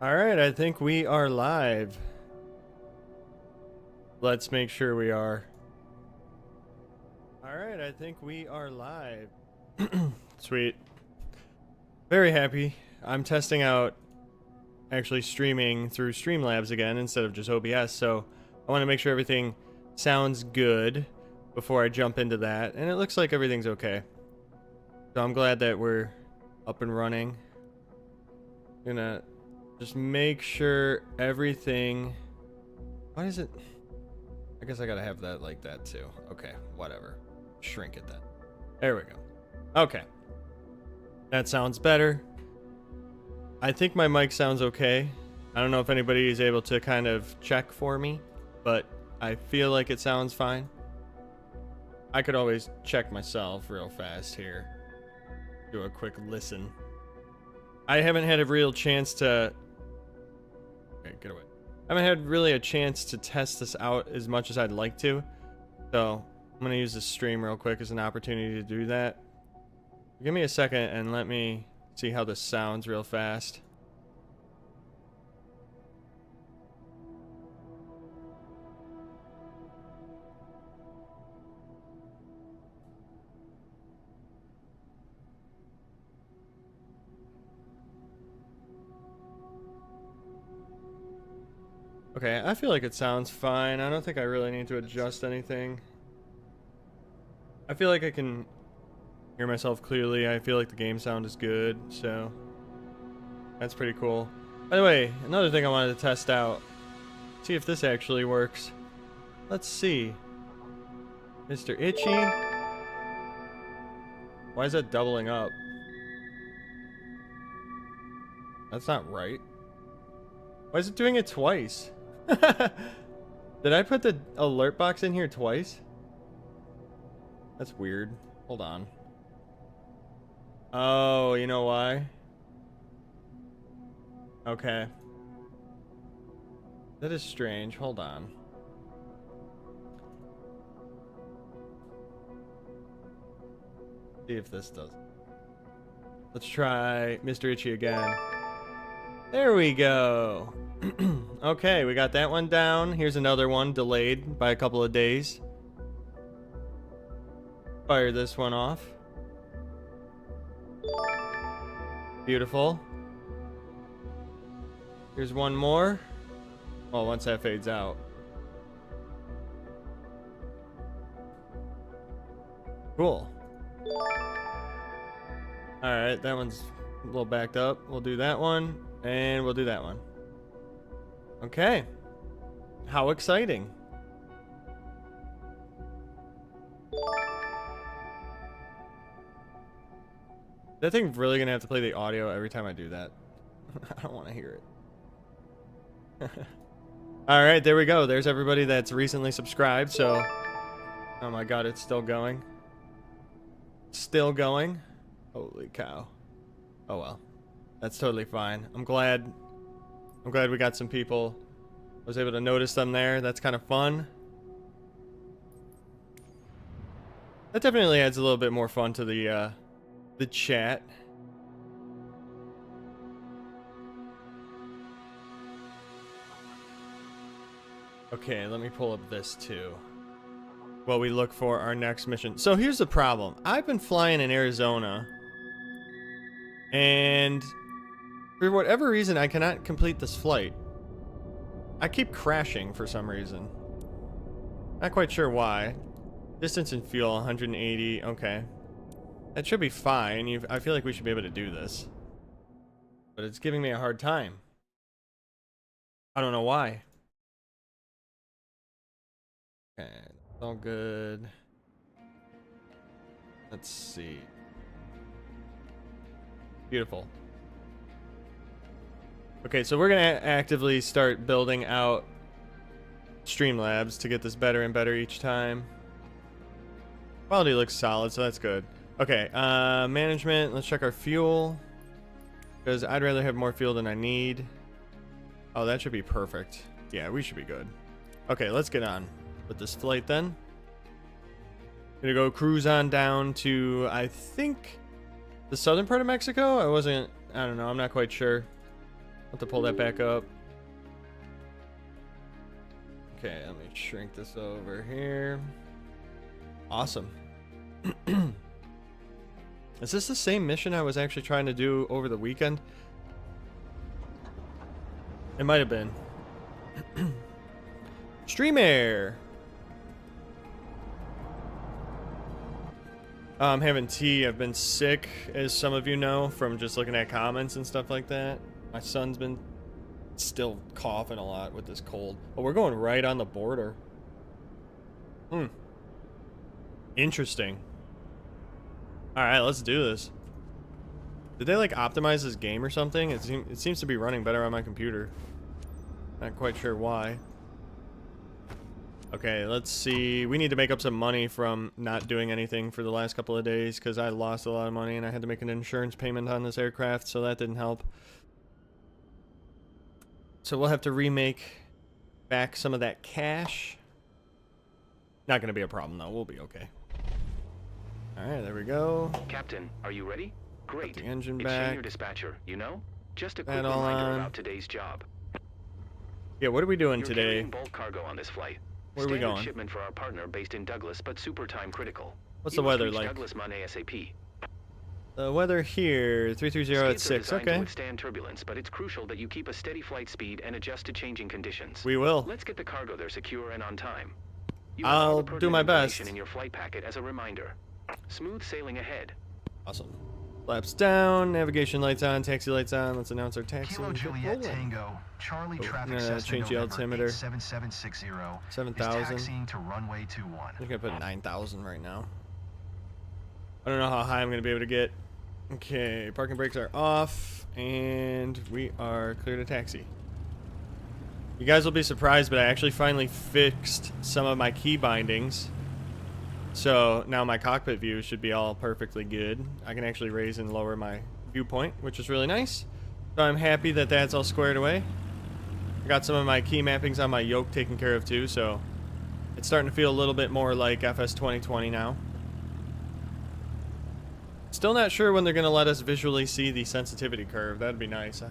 All right, I think we are live. Let's make sure we are. All right, I think we are live. Sweet. Very happy. I'm testing out actually streaming through Streamlabs again instead of just OBS, so I want to make sure everything sounds good before I jump into that, and it looks like everything's okay. So I'm glad that we're up and running. Gonna just make sure everything... Why is it... I guess I gotta have that like that too. Okay, whatever. Shrink it then. There we go. Okay. That sounds better. I think my mic sounds okay. I don't know if anybody is able to kind of check for me, but I feel like it sounds fine. I could always check myself real fast here. Do a quick listen. I haven't had a real chance to... Okay, get away. I haven't had really a chance to test this out as much as I'd like to. So, I'm going to use this stream real quick as an opportunity to do that. Give me a second and let me see how this sounds real fast. Okay, I feel like it sounds fine. I don't think I really need to adjust anything. I feel like I can hear myself clearly. I feel like the game sound is good, so that's pretty cool. By the way, another thing I wanted to test out. See if this actually works. Let's see. Mr. Itchy. Why is that doubling up? That's not right. Why is it doing it twice? Did I put the alert box in here twice? That's weird. Hold on. Oh, you know why? Okay. That is strange. Hold on. See if this does. Let's try Mr. Itchy again. There we go. Okay, we got that one down. Here's another one delayed by a couple of days. Fire this one off. Beautiful. Here's one more. Well, once that fades out. Cool. Alright, that one's a little backed up. We'll do that one, and we'll do that one. Okay. How exciting. That thing really gonna have to play the audio every time I do that. I don't want to hear it. Alright, there we go. There's everybody that's recently subscribed, so... Oh my god, it's still going. Still going. Holy cow. Oh well. That's totally fine. I'm glad we got some people. I was able to notice them there. That's kind of fun. That definitely adds a little bit more fun to the chat. Okay, let me pull up this too. While we look for our next mission. So here's the problem. I've been flying in Arizona, and for whatever reason, I cannot complete this flight. I keep crashing for some reason. Not quite sure why. Distance and fuel, 180. Okay. That should be fine. I feel like we should be able to do this. But it's giving me a hard time. I don't know why. Okay. All good. Let's see. Beautiful. Okay, so we're gonna actively start building out Streamlabs to get this better and better each time. Quality looks solid, so that's good. Okay, management, let's check our fuel. Because I'd rather have more fuel than I need. Oh, that should be perfect. Yeah, we should be good. Okay, let's get on with this flight then. Gonna go cruise on down to, I think, the southern part of Mexico? I don't know, I'm not quite sure. have to pull that back up. Okay, let me shrink this over here. Awesome. Is this the same mission I was actually trying to do over the weekend? It might have been. Stream Air. I'm having tea. I've been sick, as some of you know, from just looking at comments and stuff like that. My son's been still coughing a lot with this cold. But we're going right on the border. Interesting. Alright, let's do this. Did they like optimize this game or something? It seems to be running better on my computer. Not quite sure why. Okay, let's see. We need to make up some money from not doing anything for the last couple of days because I lost a lot of money and I had to make an insurance payment on this aircraft, so that didn't help. So we'll have to remake back some of that cash. Not going to be a problem though. We'll be okay. Alright, there we go. Captain, are you ready? Great. Got the engine it's back. Shane, your dispatcher, you know? Just a quick That all reminder on. about today's job. Yeah, what are we doing You're today? carrying bulk cargo on this flight. Where are we Standard going? shipment for our partner based in Douglas, but super time critical. What's You the must weather reach like? Douglas Mon ASAP. The weather here, 330 at Skids are 6. designed to Okay. withstand turbulence, but it's crucial that you keep a steady flight speed and adjust to changing conditions. We will. Let's get the cargo there secure and on time. You I'll have all the do pertinent my information best. in your flight packet as a reminder. Smooth sailing ahead. Awesome. Flaps down, navigation lights on, taxi lights on. Let's announce our taxi. Kilo and get Juliet rolling. Tango, Charlie traffic gonna Cessna change the November altimeter. 87760 7,000. is taxiing to runway 21. I think I put 9,000 right now. I don't know how high I'm going to be able to get. Okay, parking brakes are off, and we are clear to taxi. You guys will be surprised, but I actually finally fixed some of my key bindings. So now my cockpit view should be all perfectly good. I can actually raise and lower my viewpoint, which is really nice. So I'm happy that that's all squared away. I got some of my key mappings on my yoke taken care of too, so it's starting to feel a little bit more like FS 2020 now. Still not sure when they're going to let us visually see the sensitivity curve. That'd be nice.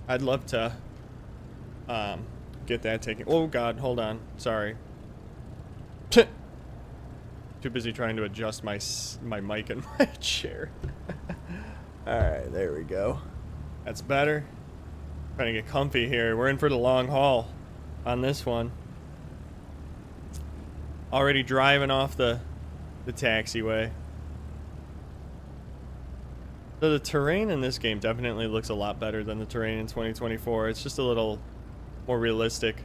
I'd love to get that taken. Oh god, hold on. Sorry. Too busy trying to adjust my mic in my chair. Alright, there we go. That's better. Trying to get comfy here. We're in for the long haul on this one. Already driving off the taxiway. So the terrain in this game definitely looks a lot better than the terrain in 2024. It's just a little more realistic.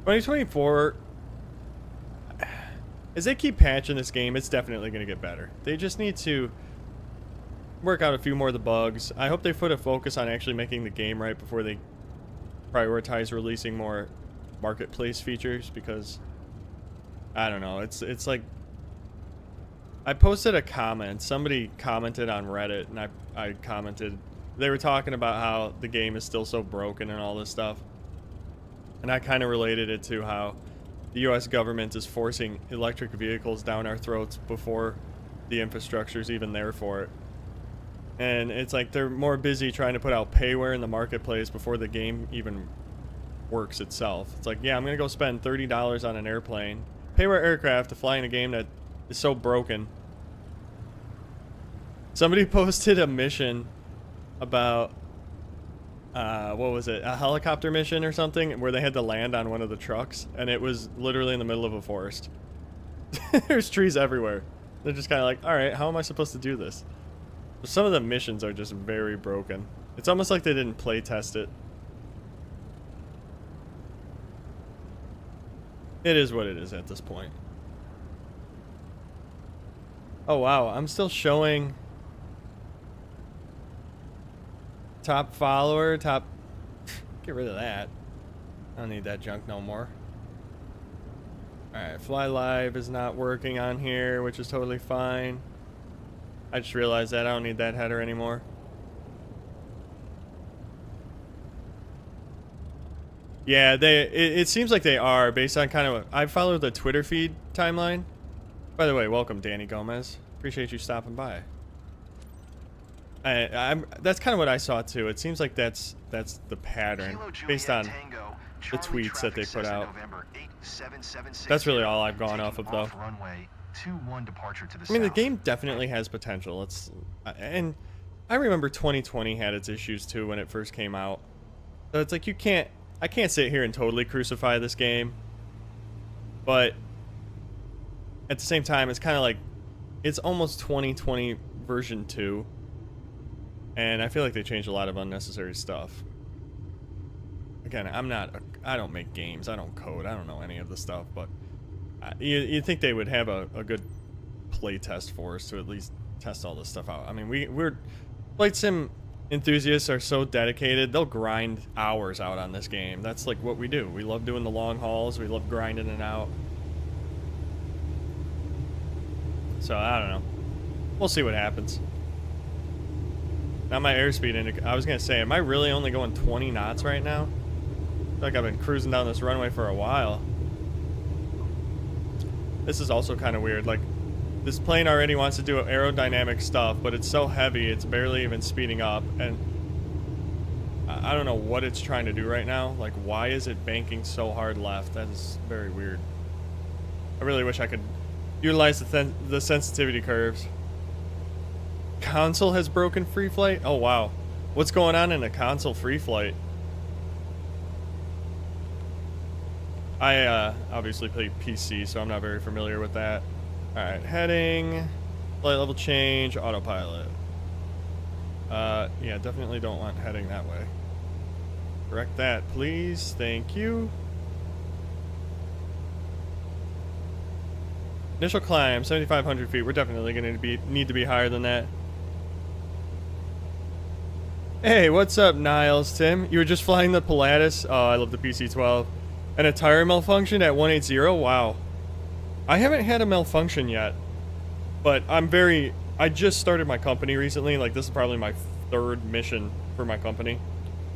2024, as they keep patching this game, it's definitely going to get better. They just need to work out a few more of the bugs. I hope they put a focus on actually making the game right before they prioritize releasing more marketplace features, because I don't know, it's like I posted a comment. Somebody commented on Reddit, and I commented. They were talking about how the game is still so broken and all this stuff. And I kind of related it to how the U.S. government is forcing electric vehicles down our throats before the infrastructure is even there for it. And it's like they're more busy trying to put out payware in the marketplace before the game even works itself. It's like, yeah, I'm going to go spend $30 on an airplane, payware aircraft to fly in a game that is so broken. Somebody posted a mission about what was it, a helicopter mission or something, where they had to land on one of the trucks, and it was literally in the middle of a forest. There's trees everywhere. They're just kind of like, alright, how am I supposed to do this? Some of the missions are just very broken. It's almost like they didn't play test it. It is what it is at this point. Oh wow, I'm still showing top follower, top... Get rid of that. I don't need that junk no more. Alright, Fly Live is not working on here, which is totally fine. I just realized that I don't need that header anymore. Yeah, it seems like they are, based on kind of... I follow the Twitter feed timeline. By the way, welcome Danny Gomez. Appreciate you stopping by. That's kind of what I saw too. It seems like that's the pattern Kilo based Juliet on Tango, the Charlie tweets that they traffic put says in out. November 87760, That's really all I've gone off taking of, though. off runway 21 departure to the I mean, the south. game definitely has potential. And I remember 2020 had its issues too when it first came out. So it's like I can't sit here and totally crucify this game. But at the same time, it's kind of like it's almost 2020 version 2. And I feel like they changed a lot of unnecessary stuff. Again, I don't make games, I don't code, I don't know any of the stuff, but you'd think they would have a good play test for us to at least test all this stuff out. I mean, we're flight sim enthusiasts are so dedicated, they'll grind hours out on this game. That's like what we do. We love doing the long hauls, we love grinding it out. So, I don't know. We'll see what happens. Now my airspeed I was gonna say, am I really only going 20 knots right now? I feel like I've been cruising down this runway for a while. This is also kind of weird. Like, this plane already wants to do aerodynamic stuff, but it's so heavy, it's barely even speeding up. And I don't know what it's trying to do right now. Like, why is it banking so hard left? That is very weird. I really wish I could utilize the sensitivity curves. Console has broken free flight? Oh, wow. What's going on in a console free flight? I obviously play PC, so I'm not very familiar with that. Alright, heading, flight level change, autopilot. Yeah, definitely don't want heading that way. Correct that, please. Thank you. Initial climb, 7,500 feet. We're definitely going to need to be higher than that. Hey, what's up, Niles, Tim? You were just flying the Pilatus? Oh, I love the PC-12. And a tire malfunction at 180? Wow. I haven't had a malfunction yet. But I just started my company recently. Like, this is probably my 3rd mission for my company.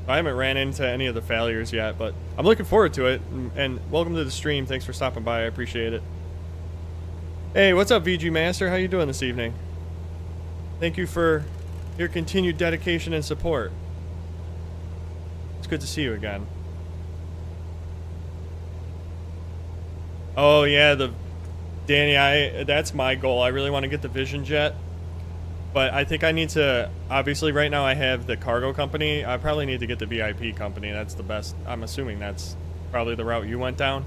I haven't ran into any of the failures yet, but I'm looking forward to it. And welcome to the stream. Thanks for stopping by. I appreciate it. Hey, what's up, VG Master? How you doing this evening? Thank you for your continued dedication and support. It's good to see you again. Oh yeah, Danny, that's my goal. I really want to get the Vision Jet, but I think I need to. Obviously, right now I have the cargo company. I probably need to get the VIP company. That's the best. I'm assuming that's probably the route you went down.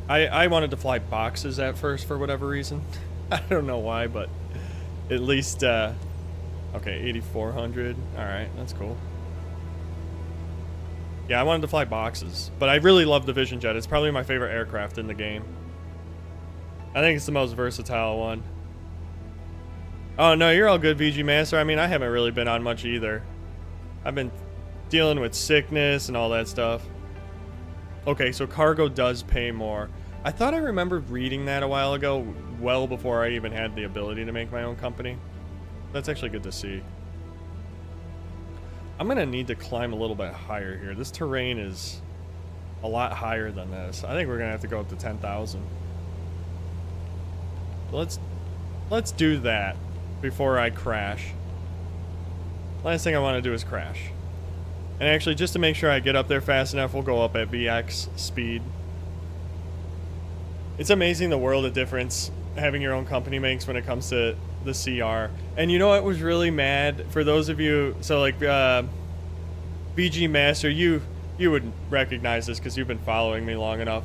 I wanted to fly boxes at first for whatever reason. I don't know why, but at least okay, 8,400. All right, that's cool. Yeah, I wanted to fly boxes, but I really love the Vision Jet. It's probably my favorite aircraft in the game. I think it's the most versatile one. Oh, no, you're all good, VG Master. I mean, I haven't really been on much either. I've been dealing with sickness and all that stuff. Okay, so cargo does pay more. I thought I remembered reading that a while ago, well before I even had the ability to make my own company. That's actually good to see. I'm going to need to climb a little bit higher here. This terrain is a lot higher than this. I think we're going to have to go up to 10,000. Let's do that before I crash. Last thing I want to do is crash. And actually, just to make sure I get up there fast enough, we'll go up at VX speed. It's amazing the world of difference having your own company makes when it comes to the CR. And you know what was really mad? For those of you, so like VG Master, you would recognize this because you've been following me long enough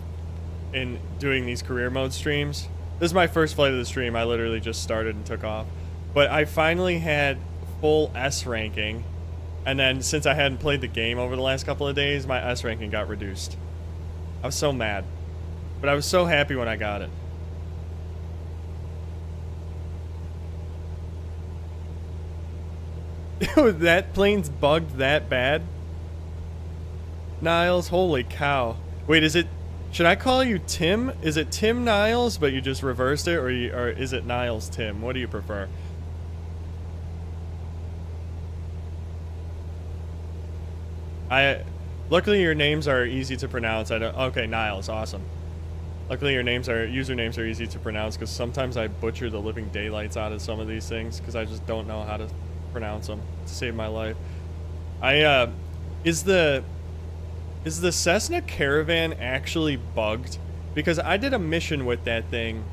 in doing these career mode streams. This is my first flight of the stream. I literally just started and took off. But I finally had full S ranking. And then since I hadn't played the game over the last couple of days, my S ranking got reduced. I was so mad. But I was so happy when I got it. Dude, that plane's bugged that bad? Niles, holy cow. Wait, should I call you Tim? Is it Tim Niles, but you just reversed it? Or is it Niles Tim? What do you prefer? Luckily your names are easy to pronounce. Okay, Niles, awesome. Luckily your usernames are easy to pronounce because sometimes I butcher the living daylights out of some of these things because I just don't know how to pronounce them to save my life. Is the Cessna Caravan actually bugged? Because I did a mission with that thing.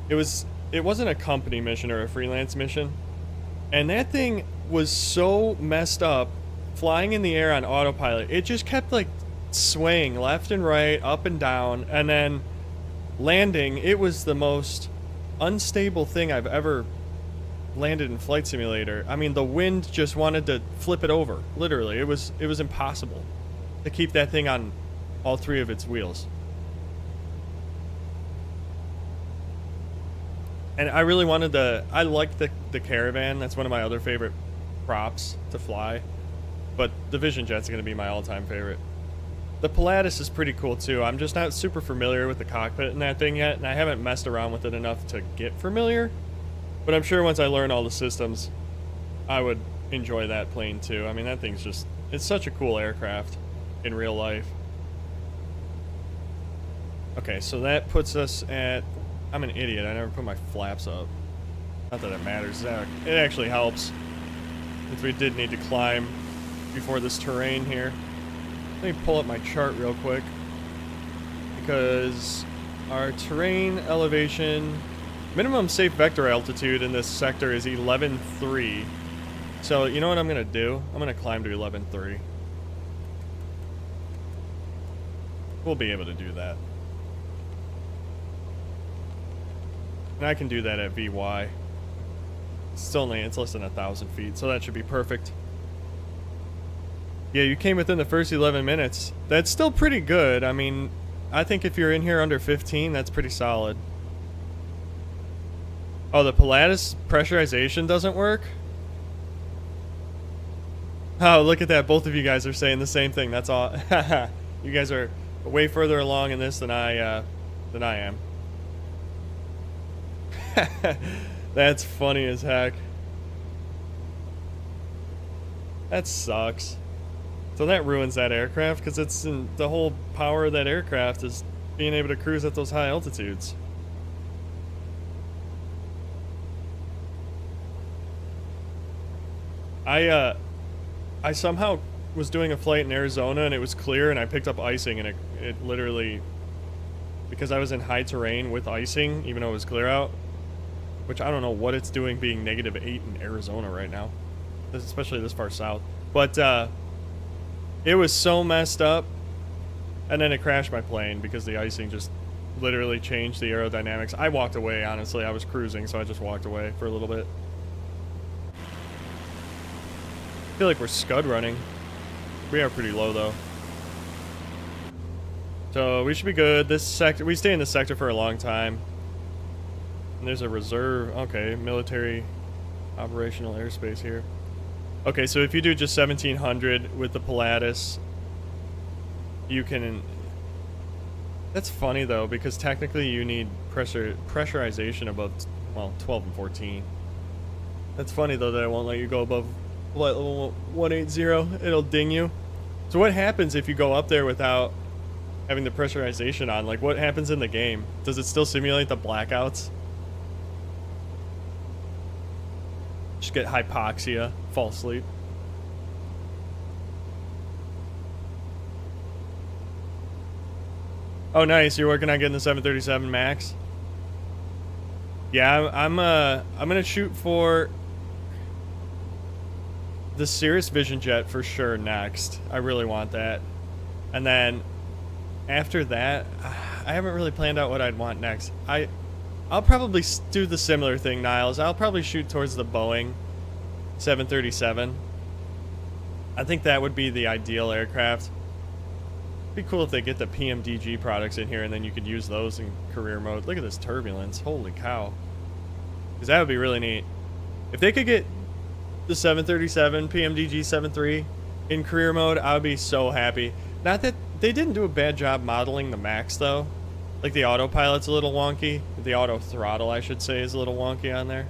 It wasn't a company mission or a freelance mission. And that thing was so messed up, flying in the air on autopilot. It just kept like swaying left and right, up and down, and then landing. It was the most unstable thing I've ever landed in Flight Simulator. I mean, the wind just wanted to flip it over. Literally, it was impossible to keep that thing on all three of its wheels. And I really wanted I liked the Caravan. That's one of my other favorite props to fly. But the Vision Jet's going to be my all-time favorite. The Pilatus is pretty cool too. I'm just not super familiar with the cockpit in that thing yet, and I haven't messed around with it enough to get familiar. But I'm sure once I learn all the systems, I would enjoy that plane too. I mean, that thing's just, it's such a cool aircraft in real life. Okay, so that puts us at, I'm an idiot, I never put my flaps up. Not that it matters, it actually helps. If we did need to climb before this terrain here. Let me pull up my chart real quick, because our terrain elevation, minimum safe vector altitude in this sector is 11.3. So you know what I'm gonna do? I'm gonna climb to 11.3. We'll be able to do that. And I can do that at VY. It's less than 1,000 feet, so that should be perfect. Yeah, you came within the first 11 minutes. That's still pretty good. I mean, I think if you're in here under 15, that's pretty solid. Oh, the Pilatus pressurization doesn't work? Oh, look at that. Both of you guys are saying the same thing. That's all. You guys are way further along in this than I am. That's funny as heck. That sucks. So that ruins that aircraft, because it's the whole power of that aircraft is being able to cruise at those high altitudes. I somehow was doing a flight in Arizona and it was clear and I picked up icing, and it literally, because I was in high terrain with icing, even though it was clear out, which I don't know what it's doing being -8 in Arizona right now, especially this far south. But it was so messed up, and then it crashed my plane because the icing just literally changed the aerodynamics. I walked away, honestly. I was cruising, so I just walked away for a little bit. I feel like we're scud running. We are pretty low, though. So we should be good. This sector, we stay in this sector for a long time. And there's a reserve. Okay, military operational airspace here. Okay, so if you do just 1700 with the Pilatus, you can... That's funny, though, because technically you need pressurization above, well, 12 and 14. That's funny, though, that it won't let you go above flight level 180. It'll ding you. So what happens if you go up there without having the pressurization on? Like, what happens in the game? Does it still simulate the blackouts? Just get hypoxia, fall asleep. Oh, nice. You're working on getting the 737 Max. Yeah, I'm gonna shoot for the Cirrus Vision Jet for sure next. I really want that. And then after that, I haven't really planned out what I'd want next. I'll probably do the similar thing, Niles. I'll probably shoot towards the Boeing 737. I think that would be the ideal aircraft. It'd be cool if they get the PMDG products in here and then you could use those in career mode. Look at this turbulence. Holy cow. Because that would be really neat. If they could get the 737 PMDG 73 in career mode, I would be so happy. Not that they didn't do a bad job modeling the Max, though. Like, the autopilot's a little wonky. The auto throttle, I should say, is a little wonky on there.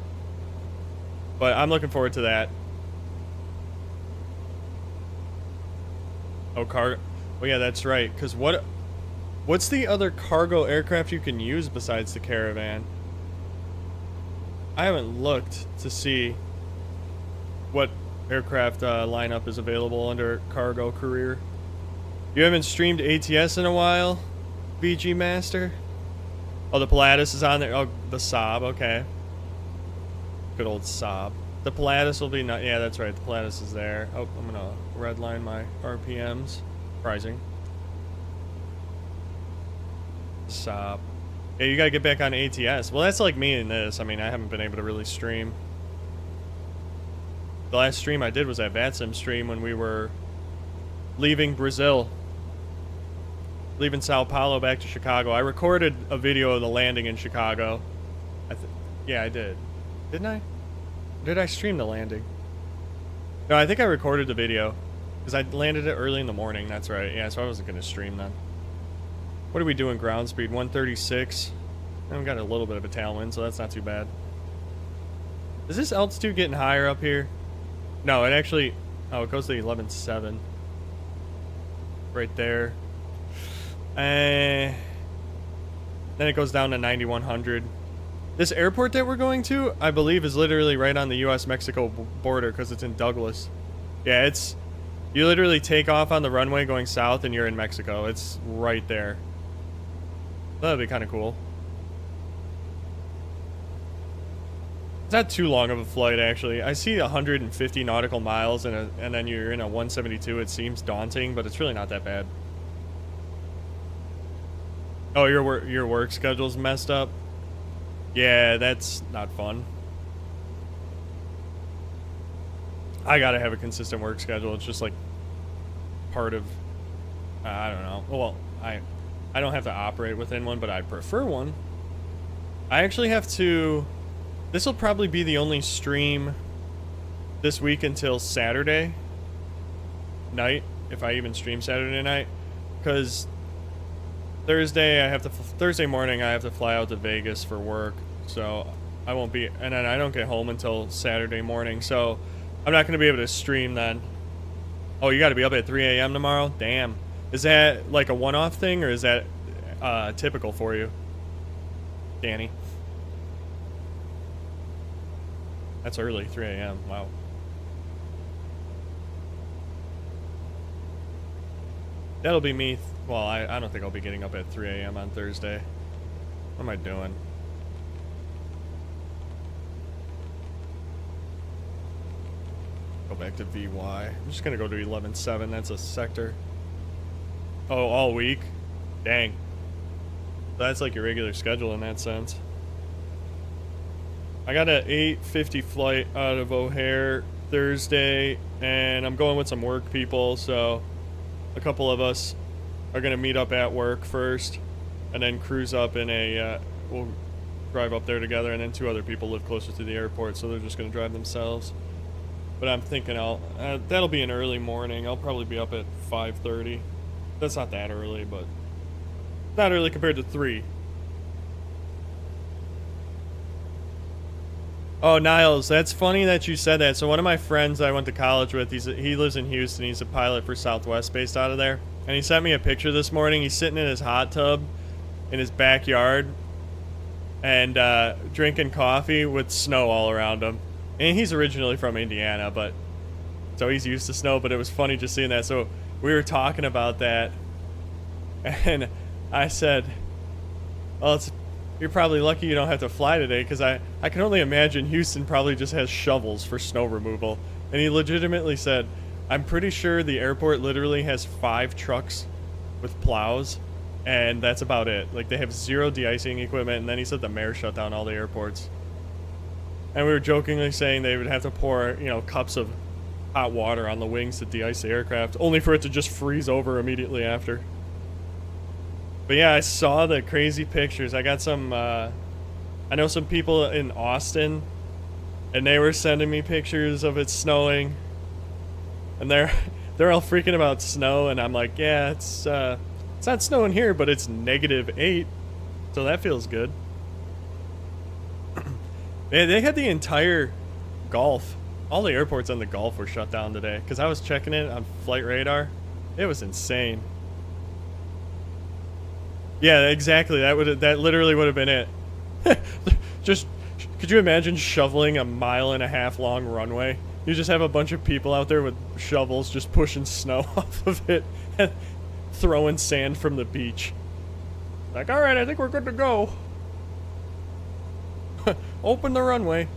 But I'm looking forward to that. Oh, cargo. Oh, yeah, that's right. Because what's the other cargo aircraft you can use besides the Caravan? I haven't looked to see. what aircraft lineup is available under cargo career. You haven't streamed ATS in a while, VG Master? Oh, the Pilatus is on there. Oh, the Saab, okay. Good old Saab. The Pilatus will be not. Yeah, that's right. The Pilatus is there. Oh, I'm gonna redline my RPMs. Surprising. Saab. Yeah, you gotta get back on ATS. Well, that's like me in this. I mean, I haven't been able to really stream. The last stream I did was that VATSIM stream when we were leaving Brazil. Leaving Sao Paulo back to Chicago. I recorded a video of the landing in Chicago. Yeah, I did. Didn't I? Did I stream the landing? No, I think I recorded the video. Because I landed it early in the morning. That's right. Yeah, so I wasn't going to stream then. What are we doing ground speed? 136. And we got a little bit of a tailwind, so that's not too bad. Is this altitude getting higher up here? No, it actually... Oh, it goes to 11.7. Right there. Then it goes down to 9,100. This airport that we're going to, I believe, is literally right on the U.S.-Mexico border because it's in Douglas. Yeah, it's... You literally take off on the runway going south and you're in Mexico. It's right there. That'd be kind of cool. It's not too long of a flight, actually. I see 150 nautical miles and then you're in a 172. It seems daunting, but it's really not that bad. Oh, your work schedule's messed up? Yeah, that's not fun. I gotta have a consistent work schedule. It's just like part of... I don't know. Well, I don't have to operate within one, but I prefer one. I actually have to... This will probably be the only stream this week until Saturday night, if I even stream Saturday night, because Thursday morning I have to fly out to Vegas for work, so I won't be, and then I don't get home until Saturday morning, so I'm not going to be able to stream then. Oh, you got to be up at 3 a.m. tomorrow? Damn. Is that like a one-off thing, or is that typical for you, Danny? That's early, 3 a.m. Wow. That'll be me. Well, I don't think I'll be getting up at 3 a.m. on Thursday. What am I doing? Go back to VY. I'm just going to go to 11.7. That's a sector. Oh, all week? Dang. That's like your regular schedule in that sense. I got an 8:50 flight out of O'Hare Thursday, and I'm going with some work people, so a couple of us are going to meet up at work first, and then cruise up in a, we'll drive up there together, and then two other people live closer to the airport, so they're just going to drive themselves. But I'm thinking that'll be an early morning. I'll probably be up at 5:30. That's not that early, but not early compared to 3. Oh, Niles, that's funny that you said that. So one of my friends I went to college with, he lives in Houston. He's a pilot for Southwest based out of there. And he sent me a picture this morning. He's sitting in his hot tub in his backyard and drinking coffee with snow all around him. And he's originally from Indiana, but so he's used to snow, but it was funny just seeing that. So we were talking about that, and I said, well, you're probably lucky you don't have to fly today, because I can only imagine Houston probably just has shovels for snow removal. And he legitimately said, I'm pretty sure the airport literally has 5 trucks with plows, and that's about it. Like, they have 0 de-icing equipment, and then he said the mayor shut down all the airports. And we were jokingly saying they would have to pour, cups of hot water on the wings to de-ice the aircraft, only for it to just freeze over immediately after. But yeah, I saw the crazy pictures. I got some, I know some people in Austin, and they were sending me pictures of it snowing. And they're all freaking about snow, and I'm like, yeah, it's not snowing here, but it's -8, so that feels good. They had the entire Gulf. All the airports on the Gulf were shut down today, because I was checking it on Flight Radar. It was insane. Yeah, exactly. That literally would have been it. Just, could you imagine shoveling a 1.5 mile long runway You just have a bunch of people out there with shovels just pushing snow off of it and throwing sand from the beach. Like, alright, I think we're good to go. Open the runway.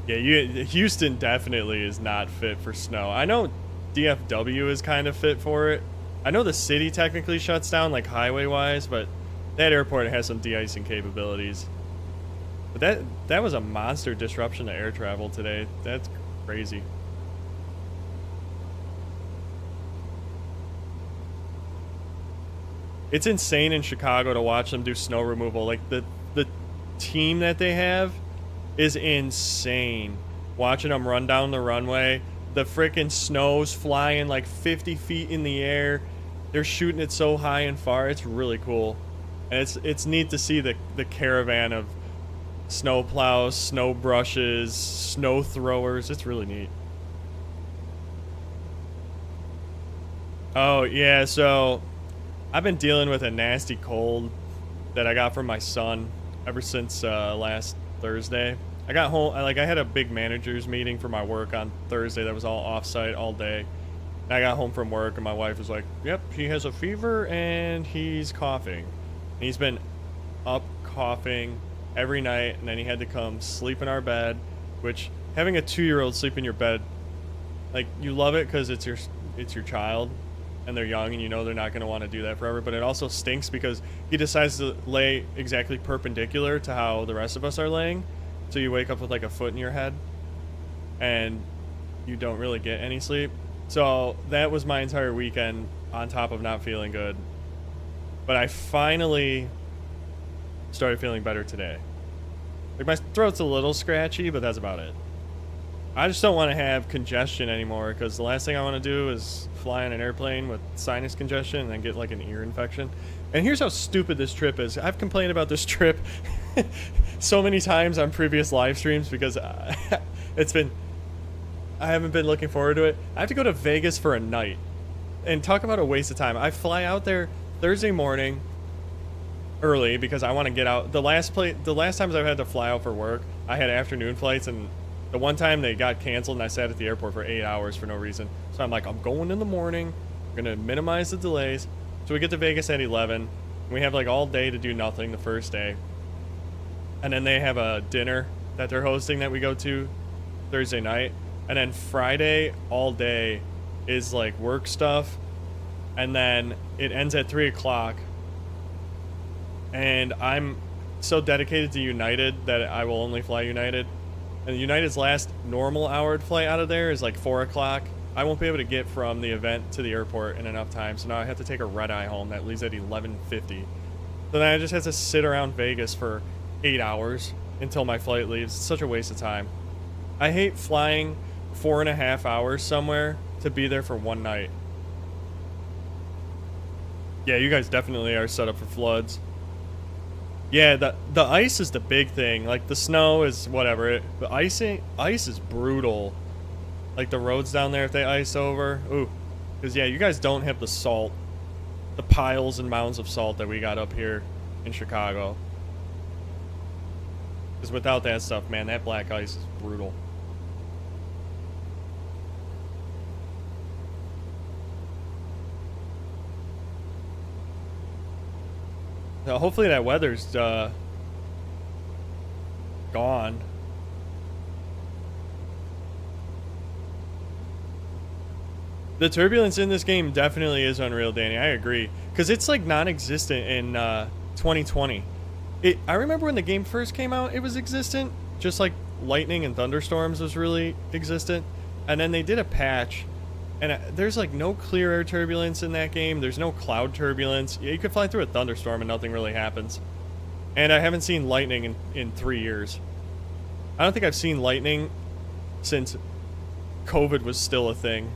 Yeah, Houston definitely is not fit for snow. I know DFW is kind of fit for it. I know the city technically shuts down, like highway-wise, but that airport has some de-icing capabilities. But that was a monster disruption to air travel today. That's crazy. It's insane in Chicago to watch them do snow removal. Like the team that they have is insane. Watching them run down the runway, the freaking snow's flying like 50 feet in the air. They're shooting it so high and far. It's really cool. And it's neat to see the caravan of snow plows, snow brushes, snow throwers. It's really neat. Oh, yeah, so I've been dealing with a nasty cold that I got from my son ever since last Thursday. I got home, I had a big managers meeting for my work on Thursday that was all off-site all day. And I got home from work and my wife was like, yep, he has a fever and he's coughing. And he's been up coughing every night, and then he had to come sleep in our bed, which having a 2-year-old sleep in your bed, like, you love it because it's your child and they're young and you know they're not going to want to do that forever, but it also stinks because he decides to lay exactly perpendicular to how the rest of us are laying, so you wake up with like a foot in your head and you don't really get any sleep. So that was my entire weekend on top of not feeling good, but I finally started feeling better today. Like, my throat's a little scratchy, but that's about it. I just don't want to have congestion anymore, because the last thing I want to do is fly on an airplane with sinus congestion and then get like an ear infection. And here's how stupid this trip is. I've complained about this trip so many times on previous live streams because I haven't been looking forward to it. I have to go to Vegas for a night, and talk about a waste of time. I fly out there Thursday morning early because I want to get out. The last times I've had to fly out for work, I had afternoon flights, and the one time they got canceled and I sat at the airport for 8 hours for no reason. So I'm like, I'm going in the morning. I'm going to minimize the delays. So we get to Vegas at 11. We have like all day to do nothing the first day. And then they have a dinner that they're hosting that we go to Thursday night. And then Friday all day is like work stuff. And then it ends at 3 o'clock. And I'm so dedicated to United that I will only fly United. And United's last normal houred flight out of there is like 4 o'clock. I won't be able to get from the event to the airport in enough time, so now I have to take a red-eye home that leaves at 11:50. So then I just have to sit around Vegas for 8 hours until my flight leaves. It's such a waste of time. I hate flying 4.5 hours somewhere to be there for one night. Yeah, you guys definitely are set up for floods. Yeah, the ice is the big thing. Like, the snow is whatever. The ice is brutal. Like, the roads down there, if they ice over. Ooh. Because, yeah, you guys don't have the salt. The piles and mounds of salt that we got up here in Chicago. Because without that stuff, man, that black ice is brutal. Now, hopefully that weather's gone. The turbulence in this game definitely is unreal, Danny. I agree. Because it's like non-existent in 2020. I remember when the game first came out, it was existent. Just like lightning and thunderstorms was really existent. And then they did a patch. And there's like no clear air turbulence in that game. There's no cloud turbulence. Yeah, you could fly through a thunderstorm and nothing really happens. And I haven't seen lightning in 3 years. I don't think I've seen lightning since COVID was still a thing.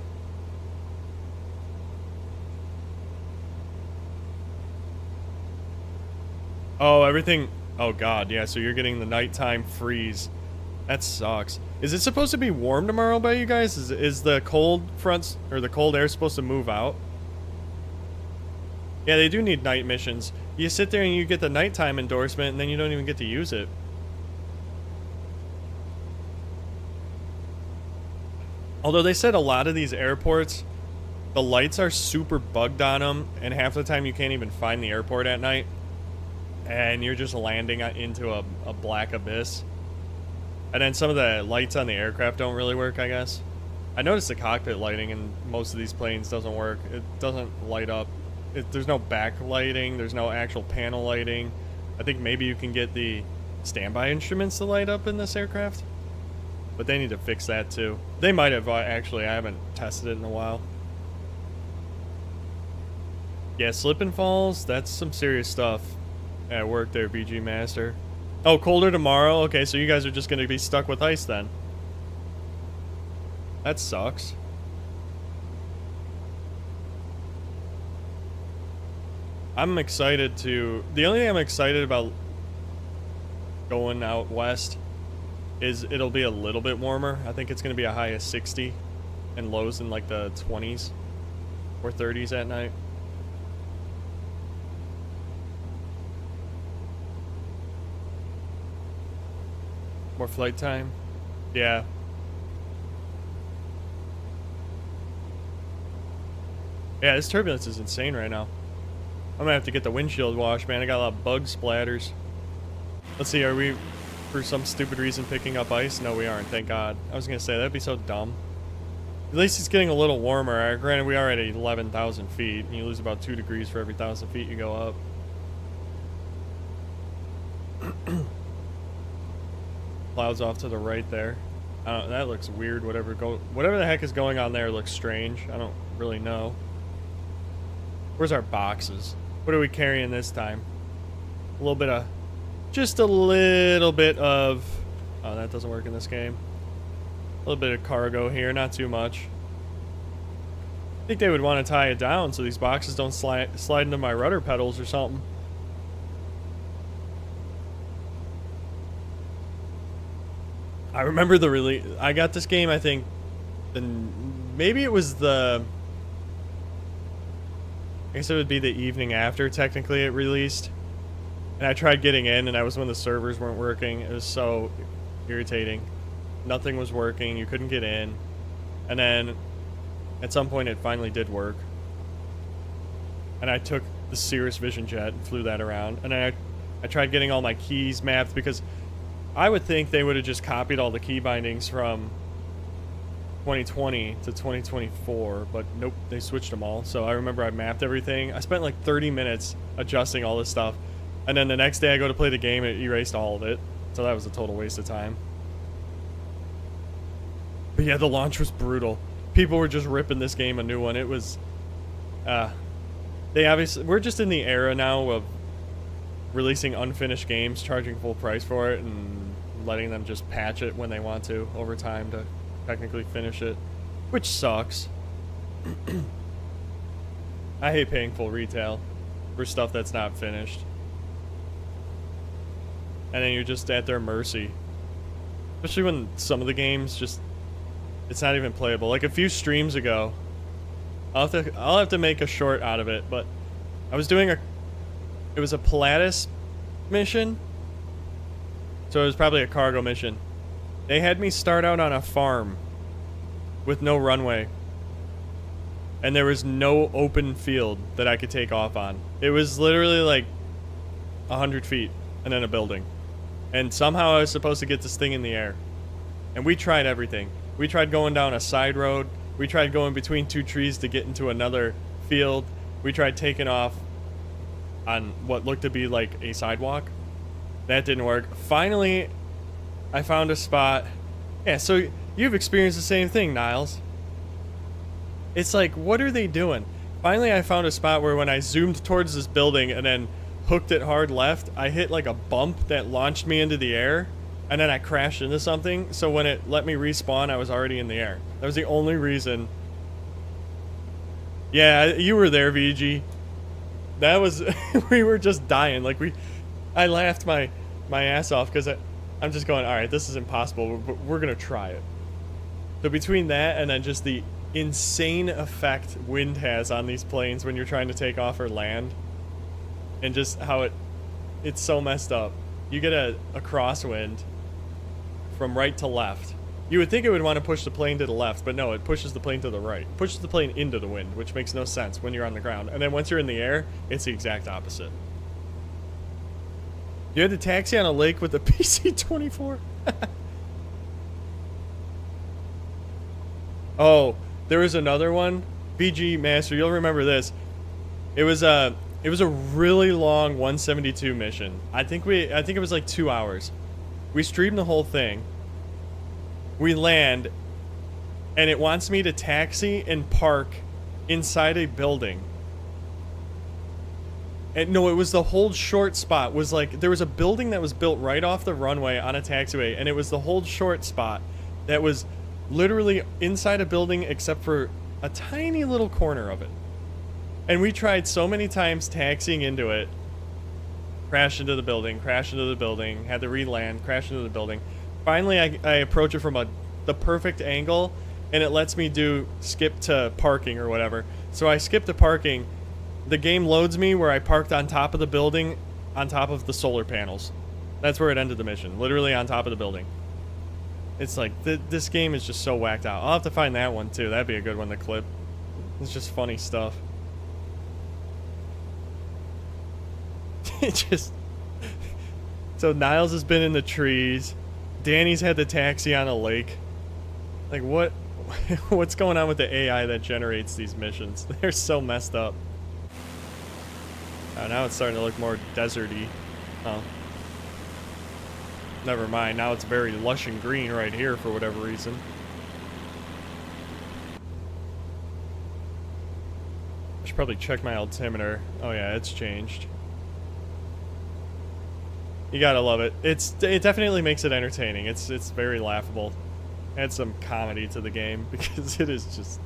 Oh, everything. Oh, God. Yeah, so you're getting the nighttime freeze. That sucks. Is it supposed to be warm tomorrow by you guys? Is the cold fronts or the cold air supposed to move out? Yeah, they do need night missions. You sit there and you get the nighttime endorsement and then you don't even get to use it. Although they said a lot of these airports, the lights are super bugged on them, and half the time you can't even find the airport at night, and you're just landing into a black abyss. And then some of the lights on the aircraft don't really work, I guess. I noticed the cockpit lighting in most of these planes doesn't work. It doesn't light up. There's no backlighting. There's no actual panel lighting. I think maybe you can get the standby instruments to light up in this aircraft, but they need to fix that too. They might have actually. I haven't tested it in a while. Yeah, slip and falls. That's some serious stuff at work there, BG Master. Oh, colder tomorrow? Okay, so you guys are just going to be stuck with ice then. That sucks. I'm excited to... The only thing I'm excited about going out west is it'll be a little bit warmer. I think it's going to be a high of 60 and lows in like the 20s or 30s at night. More flight time? Yeah. Yeah, this turbulence is insane right now. I'm gonna have to get the windshield washed, man. I got a lot of bug splatters. Let's see, are we, for some stupid reason, picking up ice? No, we aren't, thank God. I was gonna say, that'd be so dumb. At least it's getting a little warmer. Granted, we are at 11,000 feet, and you lose about 2 degrees for every 1,000 feet you go up. Clouds off to the right there. That looks weird. Whatever the heck is going on there looks strange. I don't really know. Where's our boxes? What are we carrying this time? A little bit of... Just a little bit of... Oh, that doesn't work in this game. A little bit of cargo here, not too much. I think they would want to tie it down so these boxes don't slide into my rudder pedals or something. I remember the release. I got this game, I think, maybe it was the... I guess it would be the evening after, technically, it released. And I tried getting in, and that was when the servers weren't working. It was so irritating. Nothing was working. You couldn't get in. And then, at some point, it finally did work. And I took the Cirrus Vision Jet and flew that around. And I tried getting all my keys mapped, because I would think they would have just copied all the key bindings from 2020 to 2024, but nope, they switched them all. So I remember I mapped everything. I spent like 30 minutes adjusting all this stuff, and then the next day I go to play the game, it erased all of it. So that was a total waste of time. But yeah, the launch was brutal. People were just ripping this game a new one. It was, they obviously, we're just in the era now of releasing unfinished games, charging full price for it, and letting them just patch it when they want to over time to technically finish it, which sucks. I hate paying full retail for stuff that's not finished. And then you're just at their mercy. Especially when some of the games just, it's not even playable. Like a few streams ago, I'll have to make a short out of it, but I was doing it was a Pilatus mission. So it was probably a cargo mission. They had me start out on a farm with no runway. And there was no open field that I could take off on. It was literally like 100 feet and then a building. And somehow I was supposed to get this thing in the air. And we tried everything. We tried going down a side road. We tried going between 2 trees to get into another field. We tried taking off on what looked to be like a sidewalk. That didn't work. Finally, I found a spot. Yeah, so you've experienced the same thing, Niles. It's like, what are they doing? Finally, I found a spot where when I zoomed towards this building and then hooked it hard left, I hit like a bump that launched me into the air, and then I crashed into something. So when it let me respawn, I was already in the air. That was the only reason. Yeah, you were there, VG. That was, we were just dying. Like I laughed my ass off because I'm just going, all right, this is impossible, but we're going to try it. So between that and then just the insane effect wind has on these planes when you're trying to take off or land, and just how it's so messed up. You get a crosswind from right to left, You would think it would want to push the plane to the left, but no, it pushes the plane to the right. It pushes the plane into the wind, which makes no sense when you're on the ground. And then once you're in the air, it's the exact opposite. You had to taxi on a lake with a PC-24? Oh, there was another one. BG Master, you'll remember this. It was a really long 172 mission. I think it was like 2 hours. We streamed the whole thing. We land, and it wants me to taxi and park inside a building. And no, it was the hold short spot. Was like there was a building that was built right off the runway on a taxiway, and it was the hold short spot that was literally inside a building except for a tiny little corner of it. And we tried so many times taxiing into it, crash into the building, had to re-land, crash into the building. Finally, I approach it from the perfect angle, and it lets me do skip to parking or whatever. So I skip to parking. The game loads me where I parked on top of the building, on top of the solar panels. That's where it ended the mission, literally on top of the building. It's like, this game is just so whacked out. I'll have to find that one too. That'd be a good one to clip. It's just funny stuff. It just... So Niles has been in the trees. Danny's had the taxi on a lake. Like, what's going on with the AI that generates these missions? They're so messed up. Now it's starting to look more deserty. Oh. Never mind, now it's very lush and green right here for whatever reason. I should probably check my altimeter. Oh yeah, it's changed. You gotta love it. It definitely makes it entertaining. It's very laughable. Add some comedy to the game because it is just...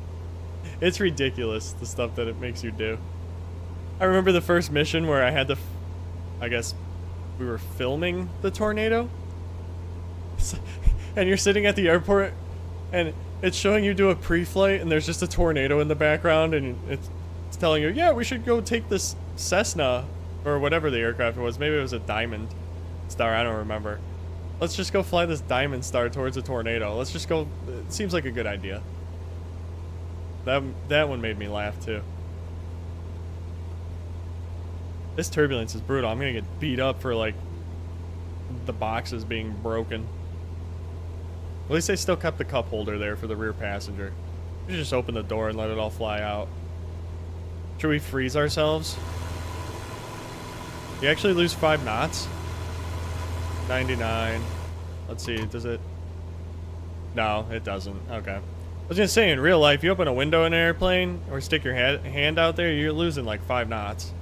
It's ridiculous, the stuff that it makes you do. I remember the first mission where I had to... I guess we were filming the tornado. And you're sitting at the airport and it's showing you do a pre-flight and there's just a tornado in the background and it's telling you, yeah, we should go take this Cessna or whatever the aircraft was. Maybe it was a Diamond Star, I don't remember. Let's just go fly this Diamond Star towards a tornado. Let's just go. It seems like a good idea. That one made me laugh too. This turbulence is brutal. I'm gonna get beat up for like the boxes being broken. At least they still kept the cup holder there for the rear passenger. We should just open the door and let it all fly out. Should we freeze ourselves? You actually lose 5 knots? 99. Let's see, does it? No, it doesn't. Okay. I was gonna say, in real life, you open a window in an airplane or stick your hand out there, you're losing like 5 knots.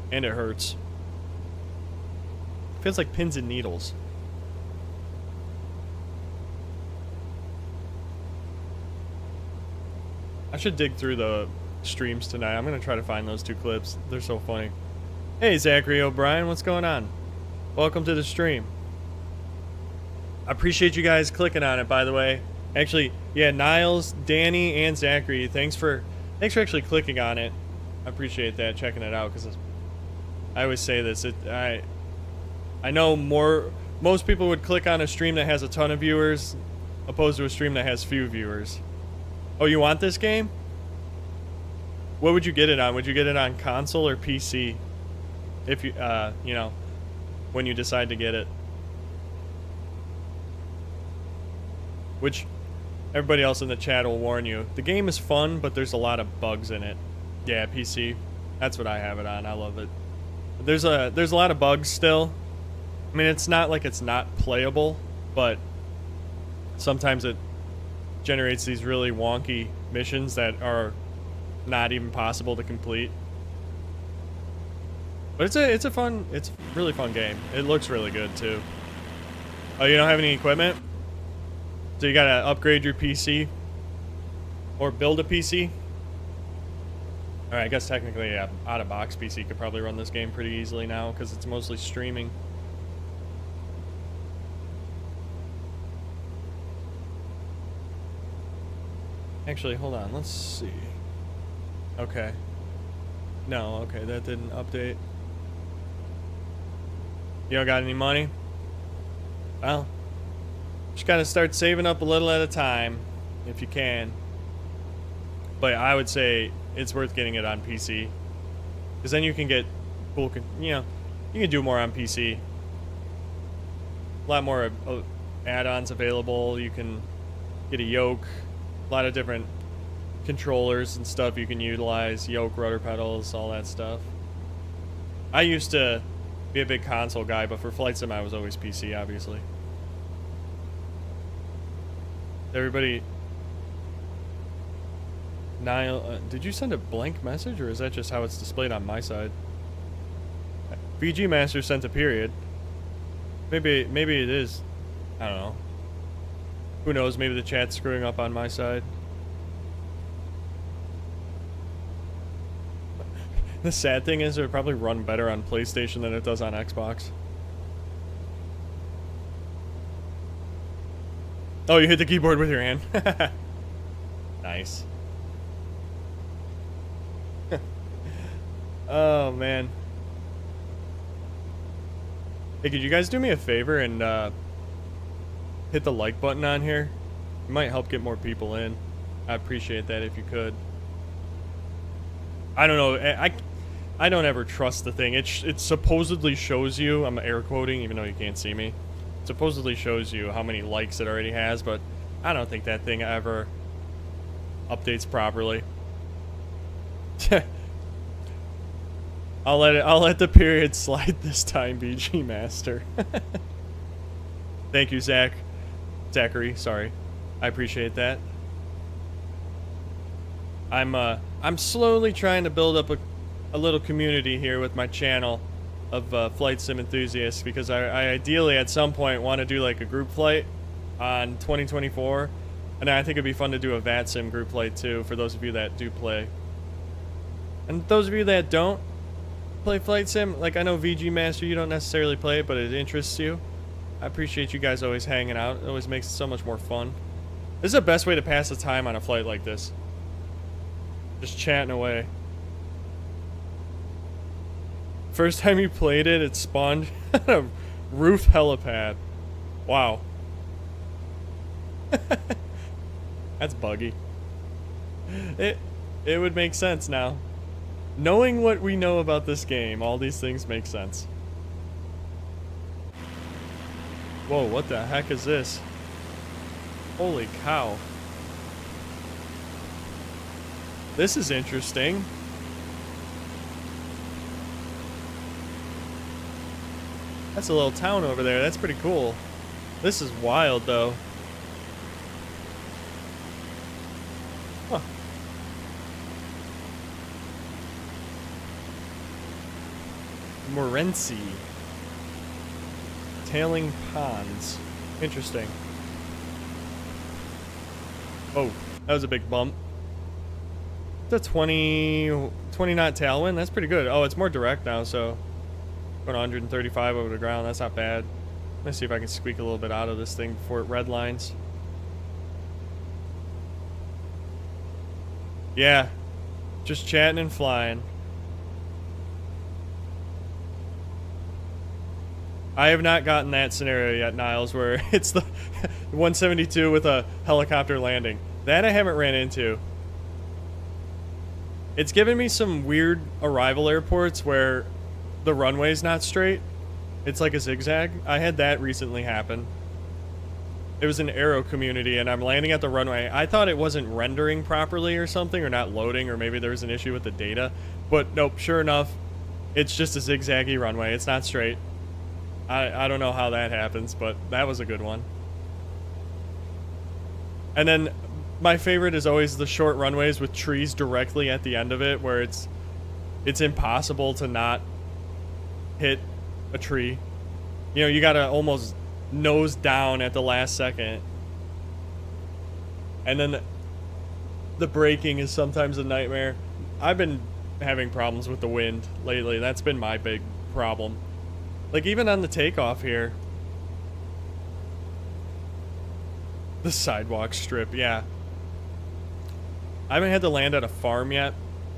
And it hurts. Feels like pins and needles. I should dig through the streams tonight. I'm gonna try to find those 2 clips. They're so funny. Hey, Zachary O'Brien, what's going on? Welcome to the stream. I appreciate you guys clicking on it, by the way. Actually, yeah, Niles, Danny, and Zachary, thanks for actually clicking on it. I appreciate that, checking it out, because I always say this. I know most people would click on a stream that has a ton of viewers, opposed to a stream that has few viewers. Oh, you want this game? What would you get it on? Would you get it on console or PC? If you, you know, when you decide to get it. Which, everybody else in the chat will warn you. The game is fun, but there's a lot of bugs in it. Yeah, PC. That's what I have it on. I love it. There's a lot of bugs still. I mean, it's not like it's not playable, but sometimes it generates these really wonky missions that are not even possible to complete. But it's a really fun game. It looks really good too. Oh, you don't have any equipment? So you gotta upgrade your PC or build a PC? Alright, I guess technically yeah, out-of-box PC could probably run this game pretty easily now because it's mostly streaming. Actually, hold on, let's see. Okay. No, okay, that didn't update. You don't got any money? Well, just gotta start saving up a little at a time, if you can. But I would say it's worth getting it on PC, because then you can get cool, you know, you can do more on PC. A lot more add-ons available. You can get a yoke, a lot of different controllers and stuff you can utilize, yoke, rudder pedals, all that stuff. I used to be a big console guy, but for flight sim I was always PC, obviously. Everybody, Niall, did you send a blank message, or is that just how it's displayed on my side? VG Master sent a period. Maybe it is. I don't know. Who knows? Maybe the chat's screwing up on my side. The sad thing is, it would probably run better on PlayStation than it does on Xbox. Oh, you hit the keyboard with your hand. Nice. Oh, man. Hey, could you guys do me a favor and hit the like button on here? It might help get more people in. I appreciate that if you could. I don't know. I don't ever trust the thing. It supposedly shows you, I'm air quoting even though you can't see me, it supposedly shows you how many likes it already has, but I don't think that thing ever updates properly. I'll let the period slide this time, BG Master. Thank you, Zachary, sorry. I appreciate that. I'm slowly trying to build up a little community here with my channel of flight sim enthusiasts, because I ideally at some point want to do like a group flight on 2024, and I think it'd be fun to do a VAT sim group flight too, for those of you that do play. And those of you that don't play flight sim, like I know VG Master, you don't necessarily play it, but it interests you. I appreciate you guys always hanging out. It always makes it so much more fun. This is the best way to pass the time on a flight like this. Just chatting away. First time you played it, it spawned a roof helipad. Wow. That's buggy. It would make sense now. Knowing what we know about this game, all these things make sense. Whoa, what the heck is this? Holy cow. This is interesting. That's a little town over there. That's pretty cool. This is wild, though. Huh. Morenci. Tailing ponds. Interesting. Oh, that was a big bump. It's a 20 knot tailwind. That's pretty good. Oh, it's more direct now, so going 135 over the ground. That's not bad. Let's see if I can squeak a little bit out of this thing before it redlines. Yeah, just chatting and flying. I have not gotten that scenario yet, Niles, where it's the 172 with a helicopter landing. That I haven't ran into. It's given me some weird arrival airports where the runway's not straight. It's like a zigzag. I had that recently happen. It was an aero community, and I'm landing at the runway. I thought it wasn't rendering properly or something, or not loading, or maybe there was an issue with the data. But nope, sure enough, it's just a zigzaggy runway. It's not straight. I don't know how that happens, but that was a good one. And then my favorite is always the short runways with trees directly at the end of it, where it's impossible to not hit a tree. You know, you gotta almost nose down at the last second. And then the braking is sometimes a nightmare. I've been having problems with the wind lately. That's been my big problem. Like, even on the takeoff here. The sidewalk strip, yeah. I haven't had to land at a farm yet,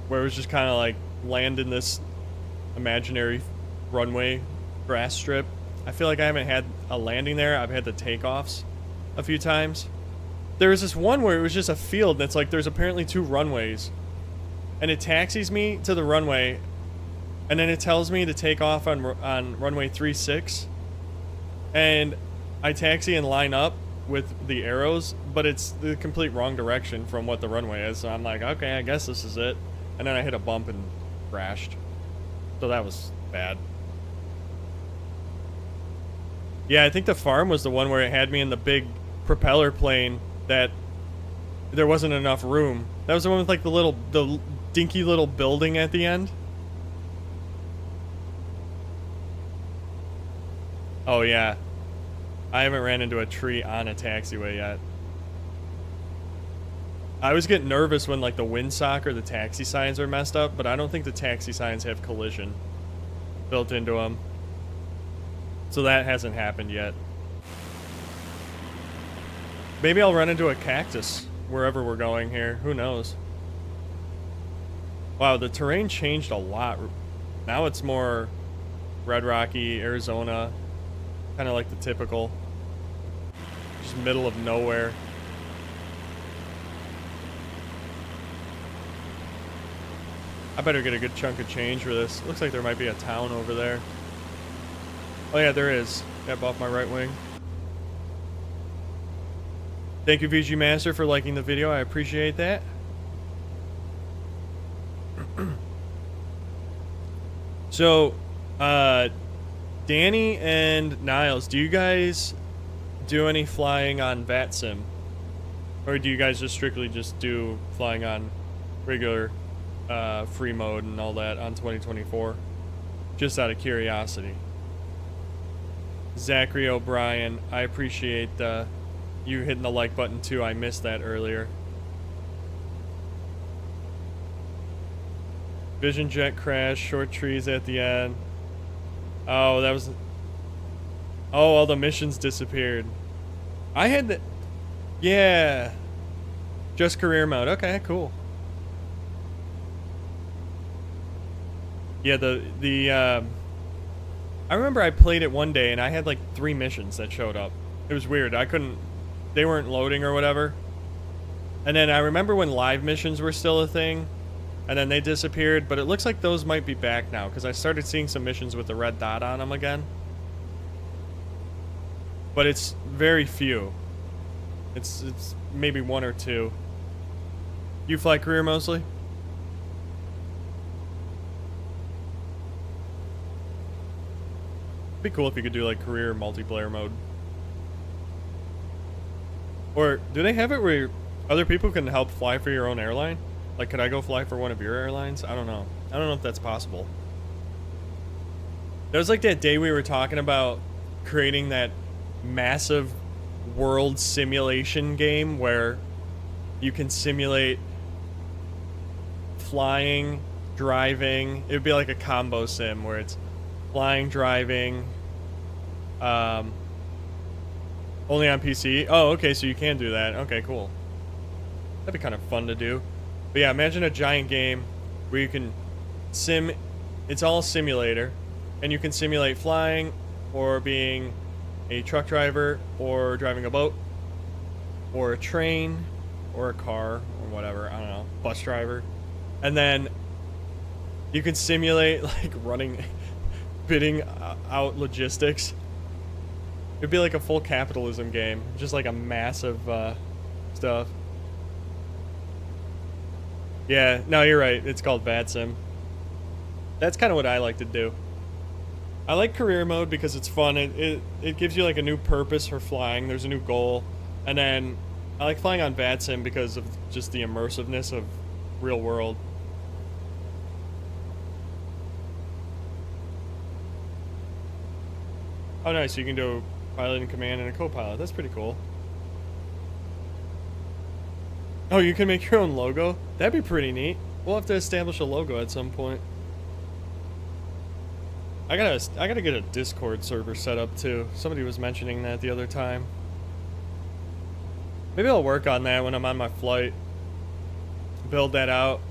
where it was just kind of like land in this imaginary runway grass strip. I feel like I haven't had a landing there, I've had the takeoffs a few times. There was this one where it was just a field that's like there's apparently 2 runways. And it taxis me to the runway, and then it tells me to take off on runway 36. And I taxi and line up with the arrows, but it's the complete wrong direction from what the runway is. So I'm like, okay, I guess this is it. And then I hit a bump and crashed. So that was bad. Yeah, I think the farm was the one where it had me in the big propeller plane that there wasn't enough room. That was the one with like the dinky little building at the end. Oh yeah. I haven't ran into a tree on a taxiway yet. I always get nervous when like the windsock or the taxi signs are messed up, but I don't think the taxi signs have collision built into them. So that hasn't happened yet. Maybe I'll run into a cactus wherever we're going here. Who knows? Wow, the terrain changed a lot. Now it's more Red Rocky, Arizona. Kind of like the typical. Just middle of nowhere. I better get a good chunk of change for this. Looks like there might be a town over there. Oh yeah, there is. Got off my right wing. Thank you, VG Master, for liking the video. I appreciate that. So, Danny and Niles, do you guys do any flying on VATSIM? Or do you guys just strictly just do flying on regular free mode and all that on 2024? Just out of curiosity. Zachary O'Brien, I appreciate you hitting the like button too. I missed that earlier. Vision jet crash, short trees at the end. Oh, that was... Oh, all the missions disappeared. I had the... Yeah. Just career mode. Okay, cool. Yeah, I remember I played it one day and I had like 3 missions that showed up. It was weird. I couldn't... They weren't loading or whatever. And then I remember when live missions were still a thing. And then they disappeared, but it looks like those might be back now because I started seeing some missions with the red dot on them again. But it's very few. It's maybe 1 or 2. You fly career mostly? It'd be cool if you could do like career multiplayer mode. Or do they have it where other people can help fly for your own airline? Like, could I go fly for one of your airlines? I don't know. I don't know if that's possible. It was like that day we were talking about creating that massive world simulation game where you can simulate flying, driving. It would be like a combo sim where it's flying, driving, only on PC. Oh, okay, so you can do that. Okay, cool. That'd be kind of fun to do. But yeah, imagine a giant game where you can it's all simulator, and you can simulate flying, or being a truck driver, or driving a boat, or a train, or a car, or whatever, I don't know, bus driver. And then you can simulate, like, bidding out logistics. It'd be like a full capitalism game, just like a massive stuff. Yeah, no, you're right. It's called VATSIM. That's kind of what I like to do. I like career mode because it's fun. It gives you like a new purpose for flying. There's a new goal. And then I like flying on VATSIM because of just the immersiveness of real world. Oh, nice. You can do pilot in command and a co-pilot. That's pretty cool. Oh, you can make your own logo? That'd be pretty neat. We'll have to establish a logo at some point. I gotta get a Discord server set up too. Somebody was mentioning that the other time. Maybe I'll work on that when I'm on my flight. Build that out.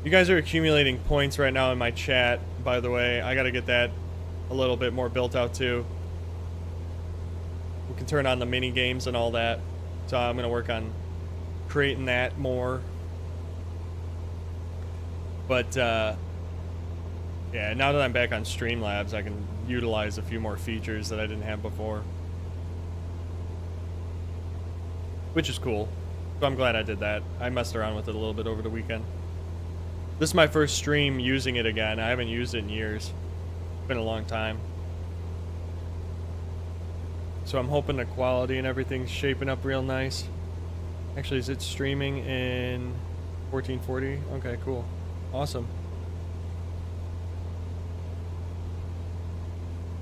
You guys are accumulating points right now in my chat, by the way. I gotta get that a little bit more built out too. We can turn on the mini games and all that. So I'm gonna work on creating that more. But yeah, now that I'm back on Streamlabs, I can utilize a few more features that I didn't have before, which is cool. So I'm glad I did that. I messed around with it a little bit over the weekend. This is my first stream using it again. I haven't used it in years. It's been a long time. So I'm hoping the quality and everything's shaping up real nice. Actually, is it streaming in 1440? Okay, cool. Awesome.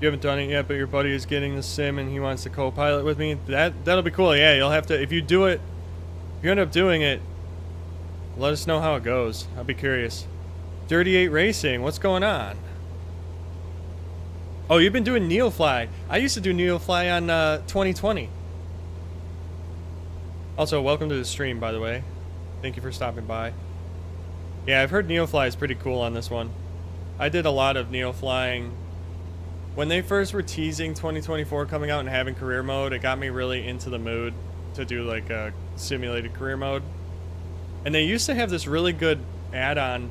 You haven't done it yet, but your buddy is getting the sim and he wants to co-pilot with me. That'll be cool. Yeah, you'll have to, if you do it, if you end up doing it, let us know how it goes. I'll be curious. Dirty 8 Racing, what's going on? Oh, you've been doing Neofly. I used to do Neofly on 2020. Also, welcome to the stream, by the way. Thank you for stopping by. Yeah, I've heard Neofly is pretty cool on this one. I did a lot of Neoflying. When they first were teasing 2024 coming out and having career mode, it got me really into the mood to do like a simulated career mode. And they used to have this really good add-on